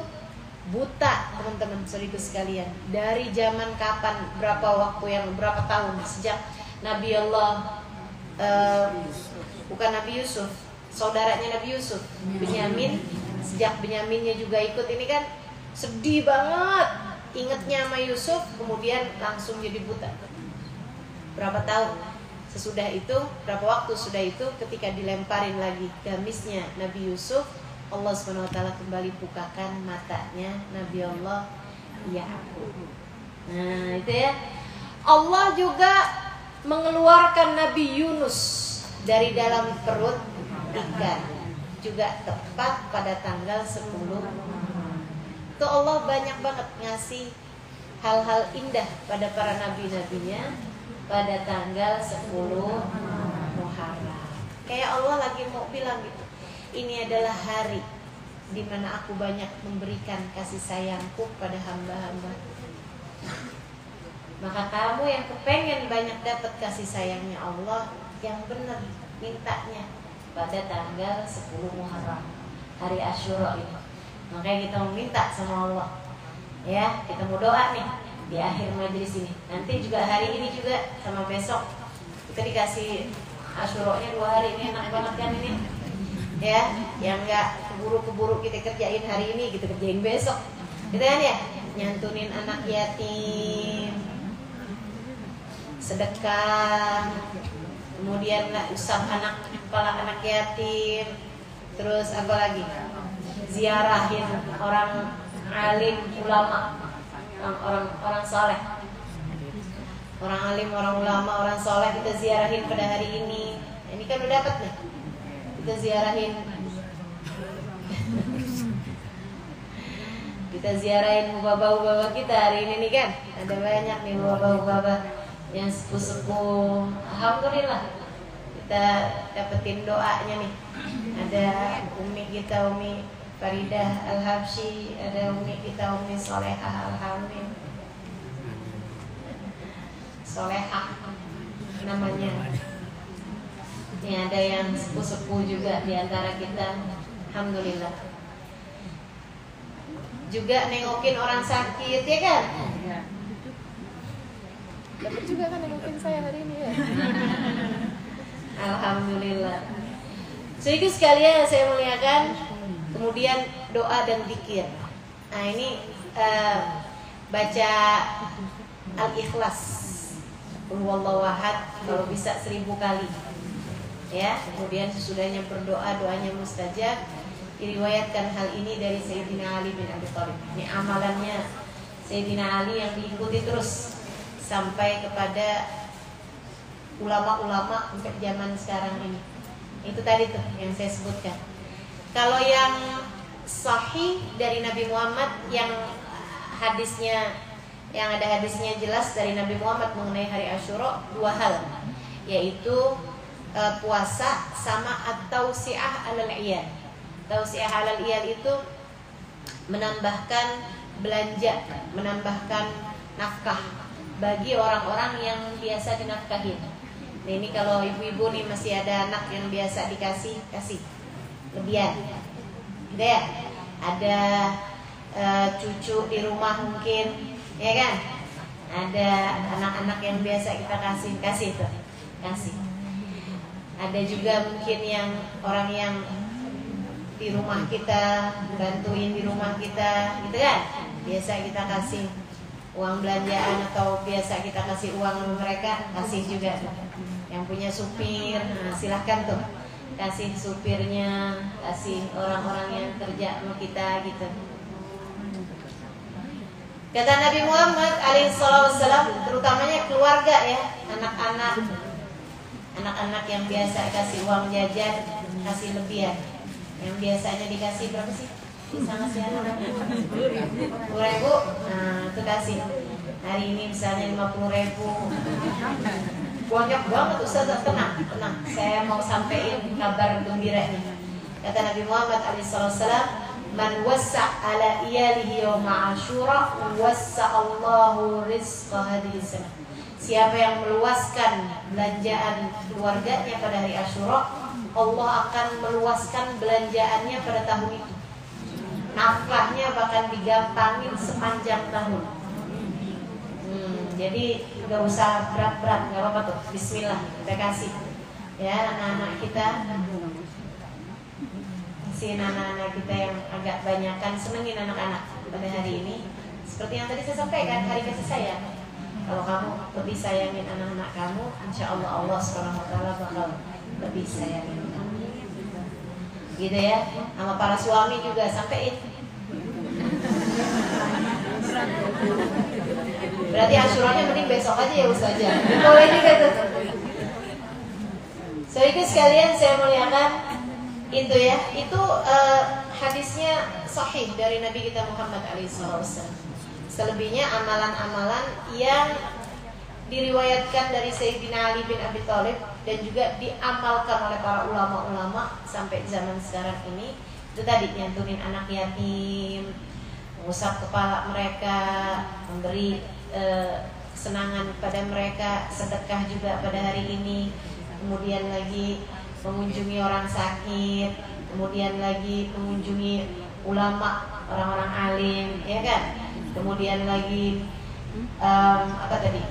buta, teman-teman saudaraku sekalian. Dari zaman kapan, berapa tahun sejak Nabi Allah bukan Nabi Yusuf, saudaranya Nabi Yusuf, Benyamin. Sejak Benyaminnya juga ikut, ini kan sedih banget ingetnya sama Yusuf, kemudian langsung jadi buta. Berapa tahun sesudah itu, berapa waktu sudah itu, ketika dilemparin lagi gamisnya Nabi Yusuf, Allah SWT kembali bukakan matanya Nabi Allah Yakub. Nah itu ya. Allah juga mengeluarkan Nabi Yunus dari dalam perut ikan, juga tepat pada tanggal 10. Itu Allah banyak banget ngasih hal-hal indah pada para nabi-nabinya pada tanggal 10 Muharram. Kayak Allah lagi mau bilang gitu, ini adalah hari di mana aku banyak memberikan kasih sayangku pada hamba-hamba. Maka kamu yang kepengen banyak dapat kasih sayangnya Allah, yang benar mintanya pada tanggal 10 Muharram, hari Asyura ini. Makanya kita mau minta sama Allah, ya, kita mau doa nih di akhir majelis ini. Nanti juga hari ini juga sama besok kita dikasih Asyuranya 2 hari, ini enak banget kan ini, ya. Yang nggak keburu-keburu kita kerjain hari ini, kita kerjain besok, gitu kan ya. Nyantunin anak yatim, sedekah, kemudian usap kepala anak yatim, terus apa lagi? Ziarahin orang alim, ulama, orang soleh, orang alim, orang ulama, orang soleh kita ziarahin pada hari ini. Ini kan udah dapat nih, kita ziarahin, kita ziarahin ubah-ubah kita hari ini nih kan. Ada banyak nih ubah-ubah yang sepuh-sepuh. Alhamdulillah kita dapetin doanya nih. Ada umi kita, Umi Faridah Al-Habsyi, ada umi kita, Umi Solehah Al-Hamid, Solehah namanya. Ini ada yang sepuh-sepuh juga di antara kita. Alhamdulillah. Juga nengokin orang sakit, ya kan? Dapat juga kan nengokin saya hari ini ya. Alhamdulillah. Sedikit sekalian saya muliakan. Kemudian doa dan zikir. Nah ini baca Al-Ikhlas, Qul huwallahu ahad, kalau bisa 1000 kali. Ya, kemudian sesudahnya berdoa, doanya mustajab. Diriwayatkan hal ini dari Sayyidina Ali bin Abi Thalib. Ini amalannya Sayyidina Ali yang diikuti terus sampai kepada ulama-ulama untuk zaman sekarang ini. Itu tadi tuh yang saya sebutkan. Kalau yang sahih dari Nabi Muhammad, yang hadisnya, yang ada hadisnya jelas dari Nabi Muhammad mengenai hari Asyura, 2 hal, yaitu puasa sama at-tausi'ah 'alal iyal. Tausi'ah 'alal iyal itu menambahkan belanja, menambahkan nafkah bagi orang-orang yang biasa dinafkahin. Nah ini kalau ibu-ibu nih masih ada anak yang biasa kasih lebihan, gitu ya. Ada cucu di rumah mungkin, ya kan? Ada anak-anak yang biasa kita kasih tuh, kasih. Ada juga mungkin yang orang yang di rumah kita, bantuin di rumah kita, gitu kan? Biasa kita kasih uang belanjaan atau biasa kita kasih uang mereka, kasih juga. Yang punya supir, nah silahkan tuh, kasih supirnya, kasih orang-orang yang kerja sama kita gitu. Kata Nabi Muhammad alaihissalam, terutamanya keluarga ya, anak-anak yang biasa kasih uang jajan, kasih lebihan. Yang biasanya dikasih berapa sih? Bisa ngasih anak 10.000, nah itu kasih. Hari ini misalnya 50.000. Banyak banget Ustazah, tenang. Saya mau sampaikan kabar gembiranya. Kata Nabi Muhammad alaihissalam, Man wassa' ala iyalihi yawma Asyura wassa'allahu rizqa hadhihi sanah. Siapa yang meluaskan belanjaan keluarganya pada hari Asyura, Allah akan meluaskan belanjaannya pada tahun itu. Nafkahnya bahkan digampangin sepanjang tahun. Jadi gak usah berat-berat, gak apa-apa tuh. Bismillah, kita kasih ya anak-anak kita. Si anak-anak kita yang agak banyakan, senengin anak-anak pada hari ini. Seperti yang tadi saya sampaikan, hari kasih sayang. Kalau kamu lebih sayangin anak-anak kamu, insya Allah Allah Subhanahu Wa Taala bakal lebih sayangin kamu. Gitu ya. Sama para suami juga sampein. Berarti Asyuranya mending besok aja ya Ustazah. Boleh juga tuh. Saudara sekalian saya muliakan, itu ya, itu hadisnya sahih dari Nabi kita Muhammad SAW. Selebihnya amalan-amalan yang diriwayatkan dari Sayyidina Ali bin Abi Thalib dan juga diamalkan oleh para ulama-ulama sampai zaman sekarang ini, itu tadi nyantunin anak yatim, mengusap kepala mereka, memberi kesenangan pada mereka, sedekah juga pada hari ini, kemudian lagi mengunjungi orang sakit, kemudian lagi mengunjungi ulama, orang-orang alim, ya kan? Kemudian lagi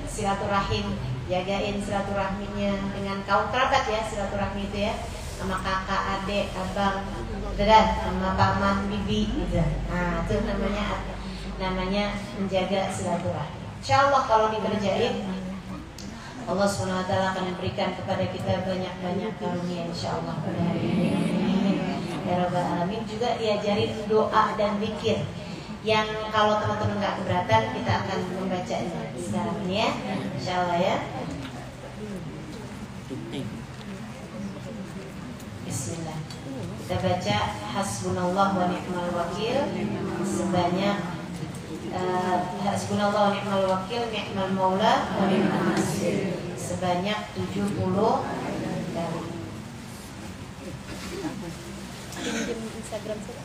silaturahim, jagain silaturahminya dengan kaum kerabat ya, silaturahmi itu ya, sama kakak, adik, abang, sama paman, bibi, gitu. Nah itu namanya menjaga silaturahmi. Insyaallah kalau dikerjain, Allah SWT akan memberikan kepada kita banyak-banyak karunia insyaallah pada hari ini. Ya Rabbal Alamin. Juga diajarin doa dan zikir yang kalau teman-teman nggak keberatan kita akan membacanya sekarang ini ya, insyaallah ya. Bismillah. Kita baca hasbunallah wa ni'mal wakil sebanyak hasbunallah wa ni'mal wakil ni'mal maula wa ni'mal nasir sebanyak 70 kali. Pinjam Instagram saya.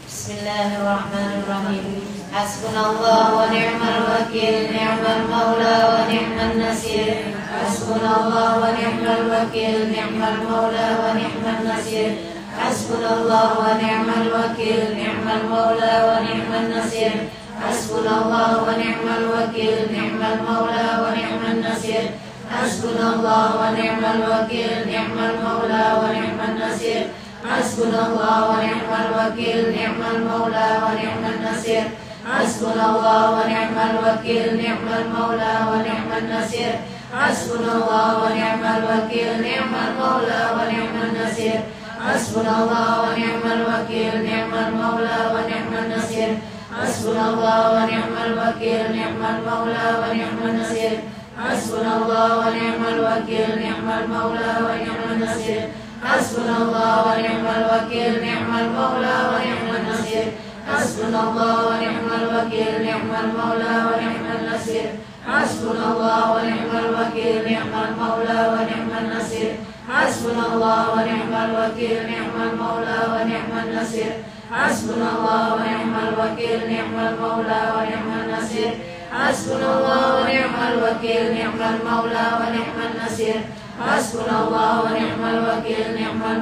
Bismillahirrahmanirrahim. Hasbunallah wa ni'mal wakil ni'mal maula wa ni'mal nasir. Hasbunallah wa ni'mal wakil ni'mal maula wa ni'mal nasir. Hasbunallah wa ni'mal wakil ni'mal maula wa ni'mal nasir. Hasbunallah wa ni'mal wakil ni'mal maula wa ni'mal nasir. Hasbunallah wa ni'mal wakil ni'mal maula wa ni'mal nasir. Hasbunallah wa ni'mal wakil ni'mal maula wa ni'mal nasir. Hasbunallah wa ni'mal wakil ni'mal maula wa ni'mal nasir. Hasbunallah wa ni'mal wakil ni'mal maula wa ni'mal nasir. Hasbunallah wa ni'mal wakil ni'mal maula wa ni'mal nasir. Hasbunallah wa ni'mal wakil ni'mal maula wa ni'mal nasir. Hasbunallah wa ni'mal wakil ni'mal maula wa ni'mal nasir. Hasbunallah wa ni'mal wakil ni'mal maula wa ni'mal nasir. Hasbunallah wa ni'mal wakil ni'mal maula wa ni'mal nasir. Hasbunallah wa ni'mal wakil ni'mal maula wa ni'mal nasir. Hasbunallah wa ni'mal wakil ni'mal maula wa ni'mal nasir. Hasbunallah wa ni'mal wakil ni'mal maula wa ni'mal nasir. Hasbunallah wa ni'mal wakil ni'mal maula wa ni'mal nasir. Hasbunallah wa ni'mal wakil ni'mal maula wa ni'mal nasir. Hasbunallah wa ni'mal wakil ni'mal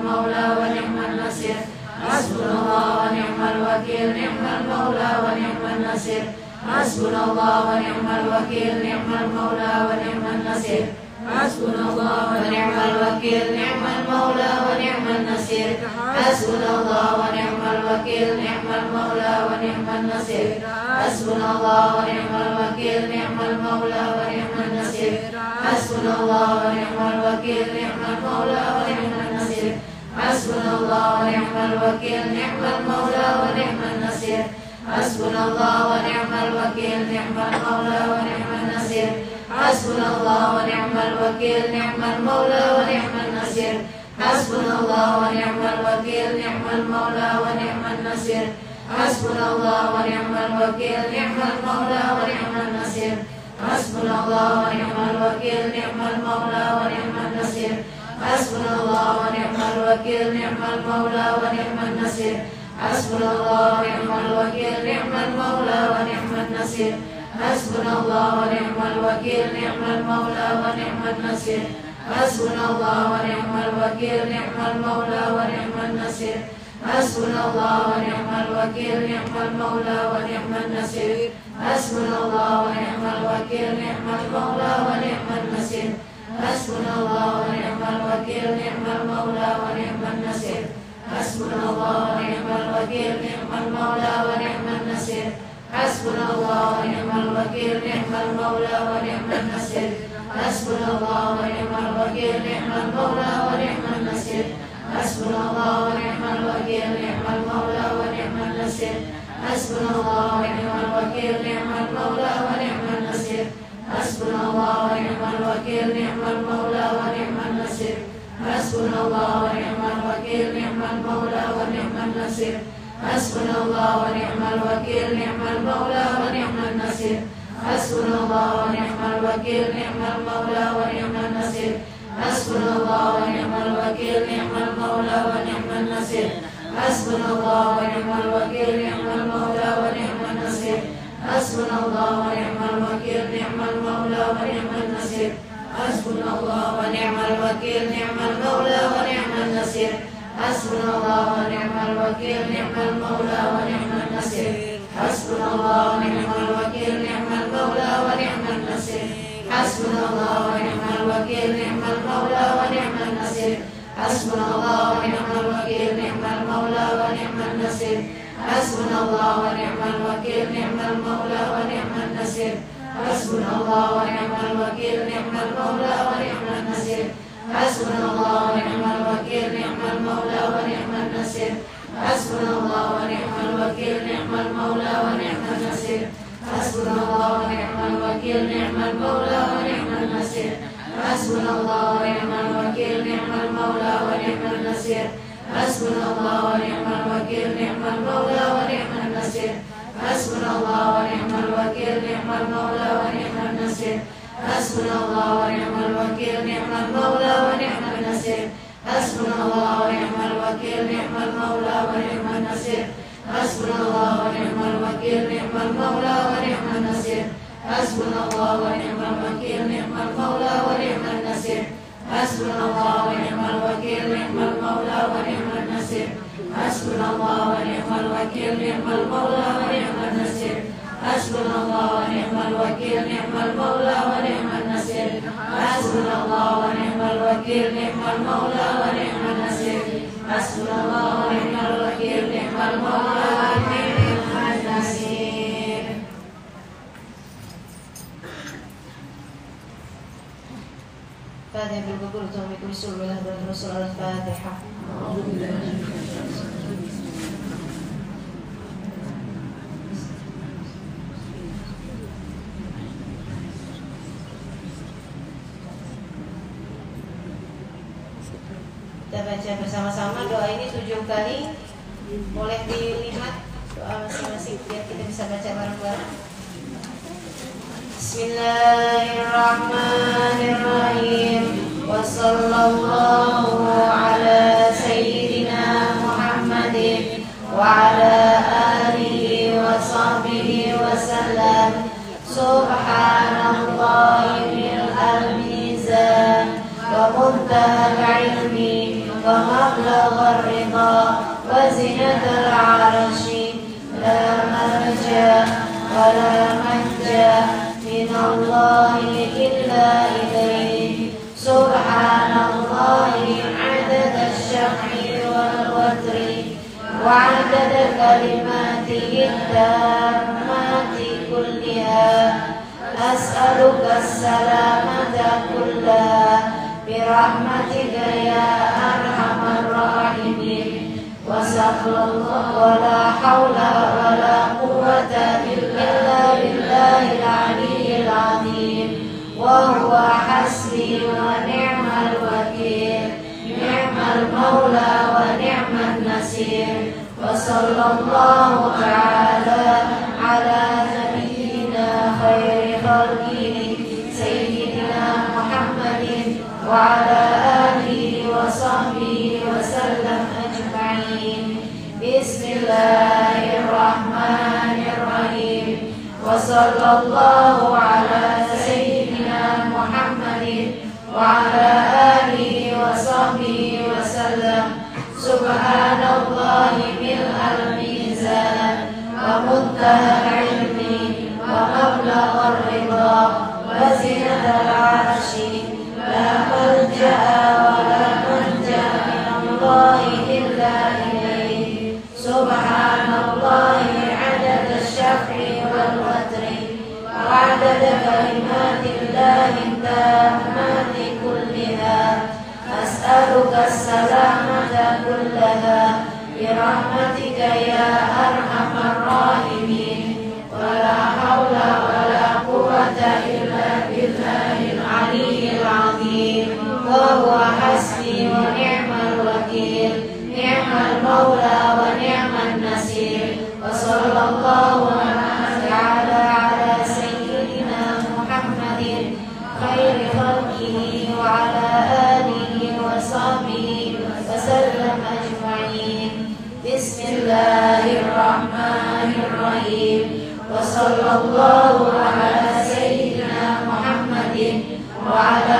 maula wa ni'mal nasir. Hasbunallah wa ni'mal wakil ni'mal maula wa ni'mal nasir. Hasbunallah wa ni'mal wakil ni'mal maula wa ni'mal nasir. Hasbunallah wa ni'mal wakil ni'mal maula wa ni'mal nasir. Hasbunallah wa ni'mal wakil ni'mal maula wa ni'mal nasir. Hasbunallah wa ni'mal wakil ni'mal maula wa ni'mal nasir. Hasbunallah wa ni'mal wakil ni'mal maula wa ni'mal nasir. Hasbunallah wa ni'mal wakil ni'mal maula wa ni'mal nasir. Hasbunallah wa ni'mal wakil ni'mal maula wa ni'mal nasir. Hasbunallah wa ni'mal wakil ni'mal maula wa ni'mal nasir. Hasbunallah wa ni'mal wakil ni'mal maula wa ni'mal nasir. Hasbunallah wa ni'mal wakil ni'mal maula wa ni'mal nasir. Hasbunallah wa ni'mal wakil, ni'mal maula wa ni'man nasir. Hasbunallah wa ni'mal wakil, ni'mal maula wa ni'man nasir. Hasbunallah wa ni'mal wakil, ni'mal maula wa ni'man nasir. Hasbunallah wa ni'mal wakil, ni'mal maula wa ni'man nasir. Hasbunallah wa ni'mal wakil, ni'mal maula wa ni'man nasir. Hasbunallah wa ni'mal wakil, ni'mal maula wa ni'man nasir. Hasbunallah wa ni'mal wakil, ni'mal maula wa ni'man nasir. Hasbunallah wa ni'mal wakil, ni'mal maula wa ni'man nasir. Hasbunallah wa ni'mal wakil, ni'mal maula wa ni'man nasir. Hasbunallah wa ni'mal wakil, ni'mal maula wa ni'man nasir. Hasbunallah wa ni'mal wakil, ni'mal maula wa ni'man nasir. Hasbunallah wa ni'mal wakil, ni'mal maula wa ni'man nasir. Hasbunallah wa ni'mal wakil, ni'mal maula wa ni'man nasir. Hasbunallah wa ni'mal wakil, ni'mal maula wa ni'man nasir. Hasbunallah wa ni'mal wakil, ni'mal maula wa ni'man nasir. Hasbunallah wa ni'mal wakil, ni'mal maula wa ni'man nasir. Hasbunallah wa ni'mal wakil, ni'mal maula wa ni'man nasir. Hasbunallah wa ni'mal wakil, ni'mal maula wa ni'man nasir. Hasbunallah wa ni'mal wakil, ni'mal maula wa ni'man nasir. Hasbunallah wa ni'mal wakil, ni'mal maula wa ni'man nasir. Hasbunallah wa ni'mal wakil, ni'mal maula wa ni'man nasir. Hasbunallah wa ni'mal wakil, ni'mal maula wa ni'man nasir. Hasbunallah wa ni'mal wakil, ni'mal maula wa ni'man nasir. Hasbunallah wa ni'mal wakil, ni'mal maula wa ni'man nasir. Hasbunallah wa ni'mal wakil, ni'mal maula wa ni'man nasir. Hasbunallah wa ni'mal wakil, ni'mal maula wa ni'man nasir. Hasbunallah wa ni'mal wakil, ni'mal maula wa ni'man nasir. Hasbunallah wa ni'mal wakil, ni'mal maula wa ni'man nasir. Hasbunallah wa ni'mal wakil, ni'mal maula wa ni'man nasir. Hasbunallah wa ni'mal wakil, ni'mal maula wa ni'man nasir. Hasbunallah wa ni'mal wakil, ni'mal maula wa ni'man nasir. Hasbunallah wa ni'mal wakil, ni'mal maula wa ni'man nasir. Hasbunallah wa ni'mal wakil, ni'mal maula wa ni'man nasir. Hasbunallah wa ni'mal wakil, ni'mal maula wa ni'man nasir. Hasbunallah wa ni'mal wakil, ni'mal maula wa ni'man nasir. Hasbunallah wa ni'mal wakil, ni'mal maula wa ni'man nasir. Hasbunallah wa ni'mal wakil, ni'mal maula wa ni'man nasir. Hasbunallah wa ni'mal wakil, ni'mal maula wa ni'man nasir. Hasbunallah wa ni'mal wakil, ni'mal maula wa ni'man nasir. Hasbunallah wa ni'mal wakil, ni'mal maula wa ni'man nasir. Hasbunallah wa ni'mal wakil, ni'mal maula wa ni'man nasir. Fatihah bil qabul wa bi kulli sulh wa rasul al-Fatihah. Kita baca bersama-sama doa ini 7 kali. Boleh dilihat doa masing-masing biar kita bisa baca bareng-bareng. Bismillahirrahmanirrahim. Wa sallallahu ala sayyidina Muhammadin wa ala alihi wa sahbihi wa sallam. Subhanallahi bil mizan wa muntahal ilmi wa mablagh ar-ridha wa zinatal arshi. La marja wa la manja minallahi illa ilayhi. Subhanallahi adada asy-syaf'i wal watri wa adada kalimatihi tammati kulliha. As'aluka as-salamata kullaha birahmatika ya arhamar rahimin. Wa sallallahu wa la hawla wa la quwwata illa billahil aliyyil azim. Wa huwa hasbi wa ni'mal wakil, ni'mal maula wa ni'man nasir. Wa sallallahu ta'ala ala nabiyyina khairi khalqihi sayyidina Muhammadin wa ala alihi sallallahu ala sayyidina Muhammadin wa ala alihi wa sahbihi wa sallam. Subhanallahi mil'al mizan wa muntahal ilmi wa mablaghar ridha wa zinatal arshi. La malja'a wa la manja minallahi illa ilayhi. Subhanallahi adada syaf'i wal watri wa adada kalimatillahi tammati kulliha. As'aluka salamata kullaha birahmatika ya arhamar rahimin. Wa la hawla wa la quwwata illa billahil aliyyil azim. Wa huwa hasbi wa ni'mal wakil, ni'mal maula wa ni'man nasir. Wa sallallahu ta'ala ala sayyidina Muhammadin khairi khalqihi wa ala alihi wa sahbihi wa sallam ajma'in. Bismillahirrahmanirrahim. Wa sallallahu ala sayyidina Muhammadin wa ala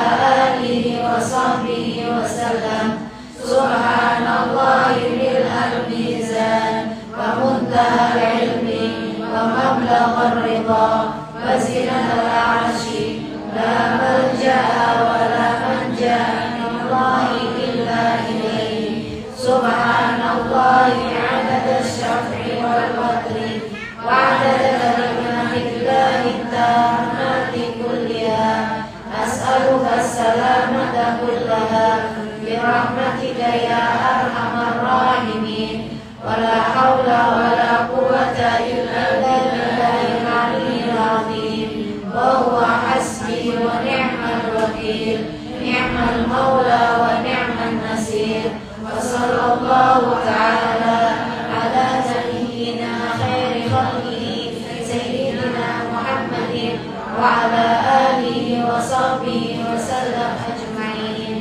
alihi wa sahbihi wa sallam. Subhanallahi mil'al mizan wa muntahal ilmi wa mablaghar ridha wa zinatal arshi. La malja'a wa la manja minallahi illa ilayhi. Subhanallahi adada syaf'i wal watri wa adada kalimatillahi tammati kulliha. As'aluka salamata kullaha birahmatika ya arhamar rahimin. Wa la hawla wa la quwwata illa billahil aliyyil azim. Wa huwa hasbi wa ni'mal wakil, ni'mal maula wa ni'man nasir. Wa sallallahu ta'ala ala nabiyyina khairi khalqihi sayyidina Muhammadin wa ala alihi wa sahbihi wa sallam ajma'in.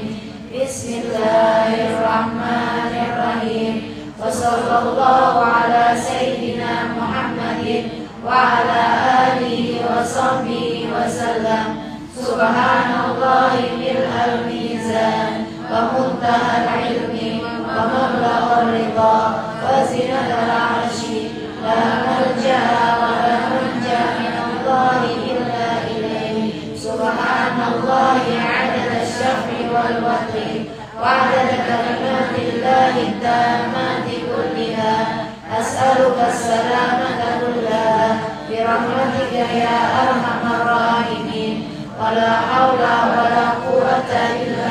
Bismillahirrahmanirrahim. Wa sallallahu ala sayyidina Muhammadin wa ala alihi wa sahbihi wa sallam. Subhanallahi mil'al mizan wa muntahal ilmi wa mablaghar ridha wa zinatal arshi. La malja'a wa la manja minallahi illa ilayhi. Subhanallahi adada syaf'i wal watri wa adada kalimatillahi tammati kulliha. As'aluka salamata kullaha birahmatika ya arhamar rahimin. Wa la hawla wa la quwwata illa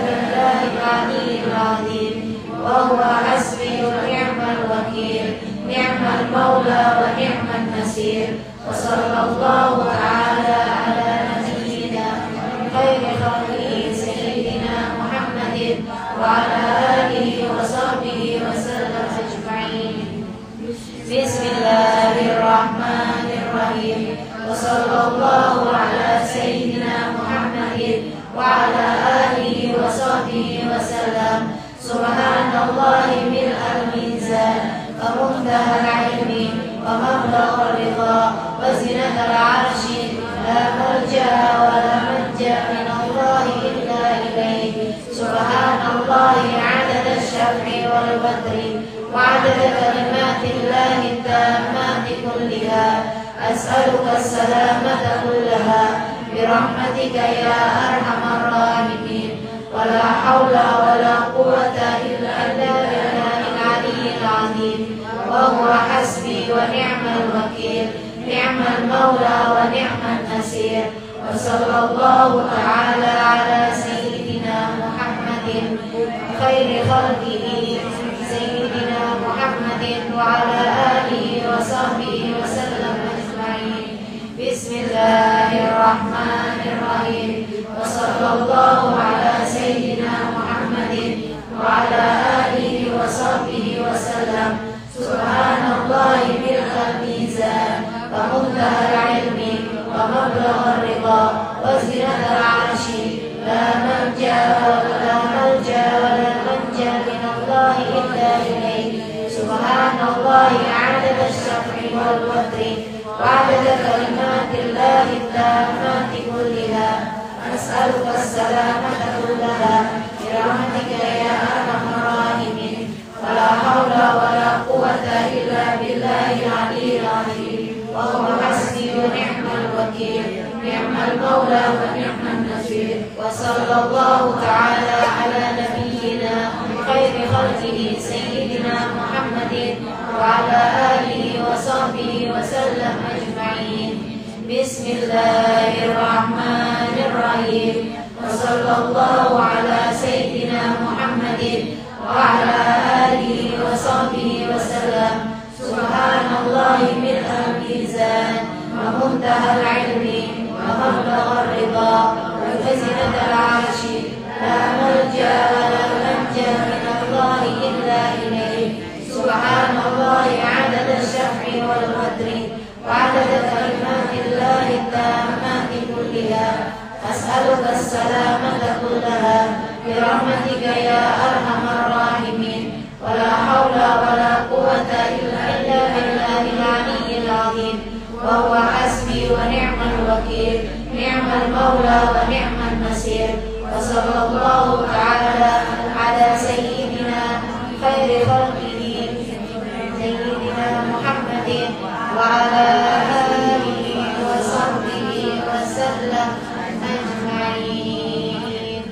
billahil aliyyil azim. Wa huwa hasbi wa ni'mal wakil, ni'mal maula wa ni'man nasir. Wa sallallahu ta'ala ala nabiyyina khairi khalqihi sayyidina Muhammadin wa ala alihi wa sahbihi wa sallam ajma'in. Bismillahirrahmanirrahim. Wa sallallahu ala sayyidina Muhammadin wa ala alihi wa sahbihi wa sallam. Subhanallahi mil'al mizan wa muntahal ilmi wa mablaghar ridha wa zinatal arshi. La malja'a wa la manja minallahi illa ilayhi. Subhanallahi adada syaf'i wal watri wa adada kalimatillahi tammati kulliha. As'aluka salamata kullaha birahmatika ya arhamar rahimin. Wa la hawla wa la quwwata illa billahil aliyyil azim. Wa huwa hasbi wa ni'mal wakil, ni'mal maula wa ni'man nasir. Wa sallallahu ta'ala ala sayyidina Muhammadin khairi khalqihi sayyidina Muhammadin wa ala alihi wa sahbihi wa sallam ajma'in. Bismillahirrahmanirrahim. Wa sallallahu ala sayyidina Muhammadin wa ala alihi wa sahbihi wa sallam. Subhanallahi mil'al mizan wa muntahal ilmi wa mablaghar ridha wa zinatal arshi. La malja'a wa la malja wa la manja minallahi illa ilayhi. Subhanallahi adada syaf'i wal watri وعدد كلمات الله التامات كلها أسألك السلامة كلها برحمتك يا أرحم الراحمين ولا حول ولا قوة إلا بالله العلي العظيم وهو حسبي ونعم الوكيل نعم المولى ونعم النصير وصلى الله تعالى على نبينا خير خلقه سيدنا محمد وعلى آله وصحبه وسلم أجمعين بسم الله الرحمن الرحيم وصلى الله على سيدنا محمد وعلى آله وصحبه وسلم سبحان الله ملء الميزان ومنتهى العلم ومبلغ الرضا وخزنة العرش لا ملجأ ولا منجا من الله إلا إليه سبحان الله عدد الشفع والقدر وعدد كلمات الله التامات كلها أسألك السلامة كلها برحمتك يا أرحم الراحمين ولا حول ولا قوة إلا بالله العلي العظيم وهو حسبي ونعم الوكيل نعم المولى ونعم النصير وصلى الله تعالى على سيدنا خير خلقه سيدنا محمد وعلى آله وصحبه وسلم أجمعين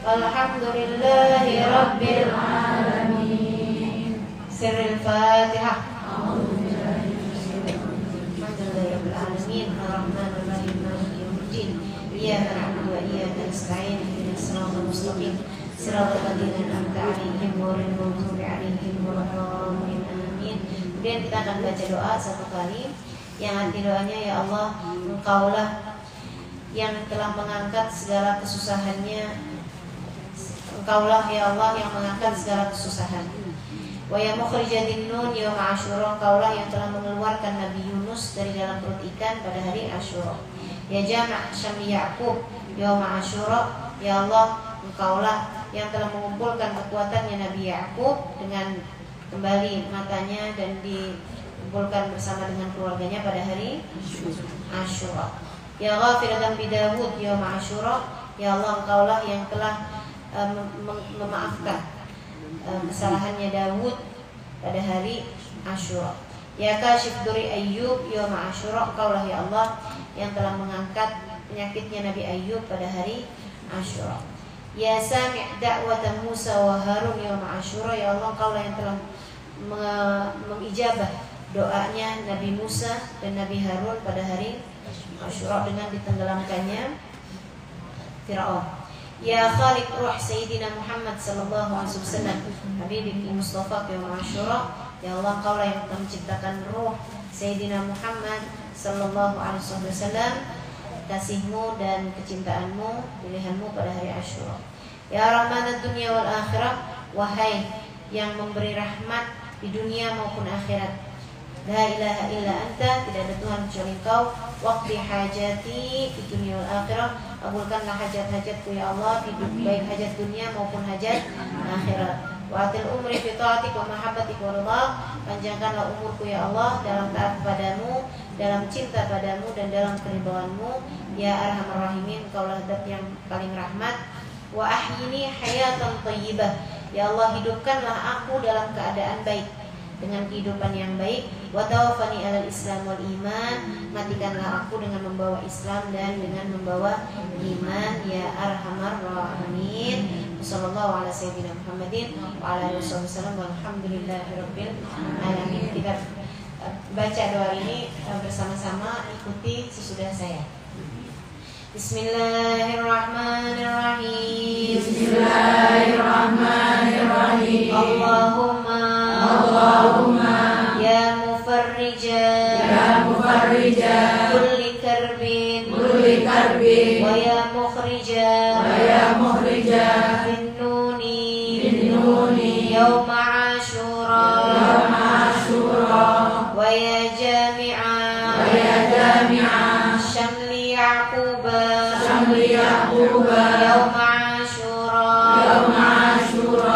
والحمد لله رب العالمين. سر الفاتحة. Alamin Ar-Rahmanir Rahim Maliki Yawmiddin Iyyaka na'budu wa iyyaka nasta'in ihdinas siratal mustaqim siratal ladzina an'amta 'alaihim ghairil maghdubi 'alaihim waladdallin amin. Kemudian kita akan baca doa satu kali yang arti doanya, ya Allah, Engkaulah yang telah mengangkat segala kesusahannya, Engkaulah ya Allah yang mengangkat segala kesusahan. Wa ya mukhrijadin nun yaum Asyura, Engkaulah yang telah mengeluarkan Nabi Yunus dari dalam perut ikan pada hari Asyura. Ya jama' syamli Ya'qub yaum Asyura, ya Allah, Engkaulah yang telah mengumpulkan kekuatannya Nabi Ya'qub dengan kembali matanya dan dikumpulkan bersama dengan keluarganya pada hari Asyura. Ya ghafir dzambi Daud yaum Asyura, ya Allah, Engkaulah yang telah memaafkan kesalahannya Daud pada hari Asyura. Ya kashif duri Ayyub yaum Asyura, Engkaulah ya Allah yang telah mengangkat penyakitnya Nabi Ayyub pada hari Asyura. Ya sami' da'wata Musa wa Harun yaum Asyura, ya Allah, Engkaulah yang telah mengijabah doanya Nabi Musa dan Nabi Harun pada hari Asyura dengan ditenggelamkannya Fir'aun. Ya Khaliq Ruh Sayyidina Muhammad sallallahu alaihi wasallam Habibik Mustafa yaum Asyura, ya Allah, Engkaulah yang telah menciptakan ruh Sayyidina Muhammad sallallahu alaihi wasallam, kasihmu dan kecintaanmu, pilihanmu pada hari Asyura. Ya Rahmanad dunya wal akhirah, wahai yang memberi rahmat di dunia maupun akhirat. La ilaha illa anta, tidak ada Tuhan kecuali Engkau. Waqti hajati di dunia wal akhirah, kabulkanlah hajat-hajatku ya Allah, baik hajat dunia maupun hajat akhirat. Wa atil umri fi ta'atik wa mahabbatik wa ridha, panjangkanlah umurku ya Allah dalam taat padamu, dalam cinta padamu dan dalam keridhaanmu. Ya Arhamar Rahimin, Engkaulah zat yang paling rahmat. Wa ahyini hayatan thayyibah, ya Allah, hidupkanlah aku dalam keadaan baik, dengan kehidupan yang baik. Wa tawaffani alal Islam wal iman, matikanlah aku dengan membawa Islam dan dengan membawa iman. Ya Arhamar Rahimin. Sallallahu ala sayyidina Muhammadin wa ala alihi wasallam walhamdulillahirabbil alamin. Kita baca doa ini bersama-sama, ikuti sesudah saya. Bismillahirrahmanirrahim. Bismillahirrahmanirrahim. Allahumma ya mufarrija kulli karbin wa ya mukhrija finnuni yawma Asyura wa ya jami'a syamli Ya'quba yawma Asyura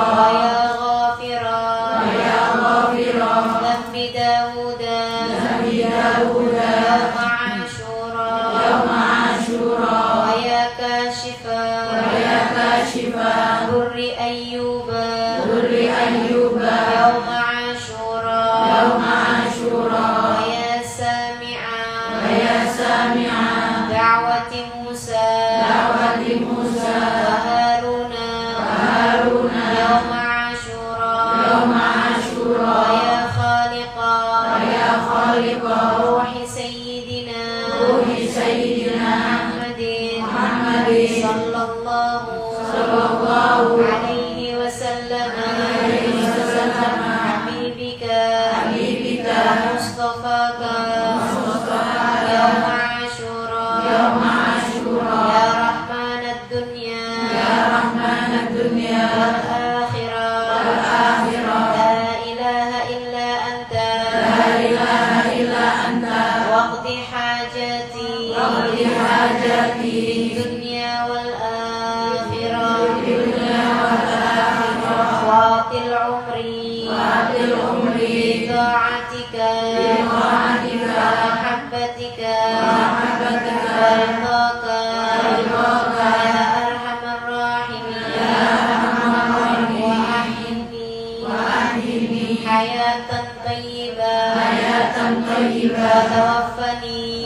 wa ya ghafira dhanbi Dawuda وسلم حبيبك ومصطفاك يوم عاشوراء يا رحمن الدنيا والآخرة لا إله إلا أنت واقض حاجاتي في الدنيا والآخرة واطل عمري بطاعتك ومحبتك ورضاك يا أرحم الراحمين وأحيني حياة طيبة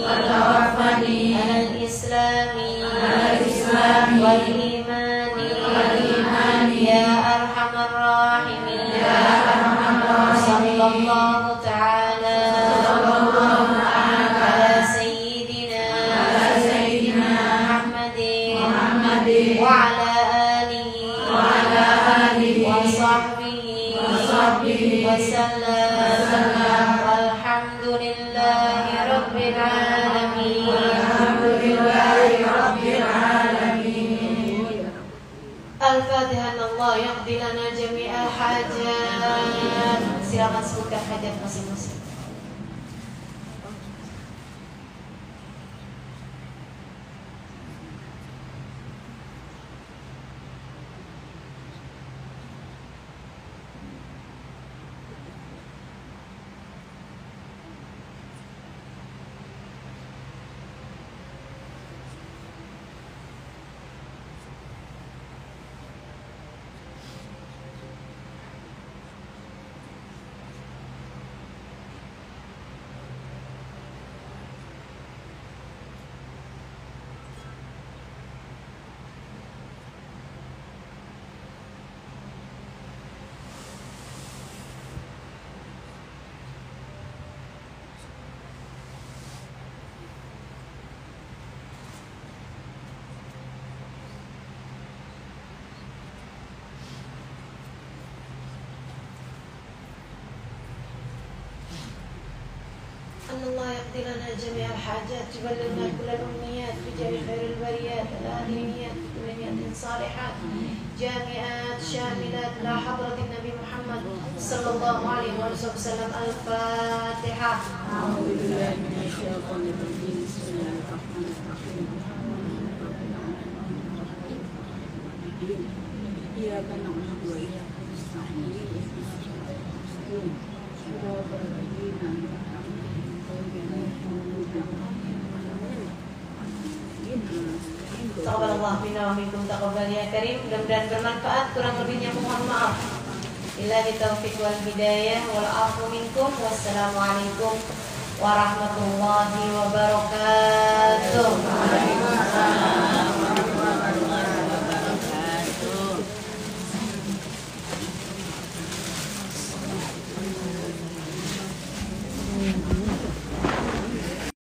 وتوفني على الإسلام والإيمان يا أرحم الراحمين صلى الله تعالى على سيدنا محمد وعلى آله وصحبه وسلم والحمد لله رب العالمين. Al-Fatihah. Allah yaqdi lana jami'al hajat. Silakan sebutkan hajat masing-masing. Allah yaqdi lana jami'al hajat jubalna kullal umniyat bijari khairil bariyat al-adiniyat kulliyat salihat jami'at syamilat la hadratin Nabi Muhammad sallallahu alaihi wasallam. Al-Fatihah. A'udzu billahi minasy syaithanir rajim. Bismillahirrahmanirrahim. Iyyaka na'budu wa iyyaka nasta'in. Taqabbalallahu minna wa minkum taqabbal ya karim. Mudah-mudahan bermanfaat, kurang lebihnya mohon maaf. Billahi taufiq wal hidayah wal afu minkum. Wassalamualaikum warahmatullahi wabarakatuh.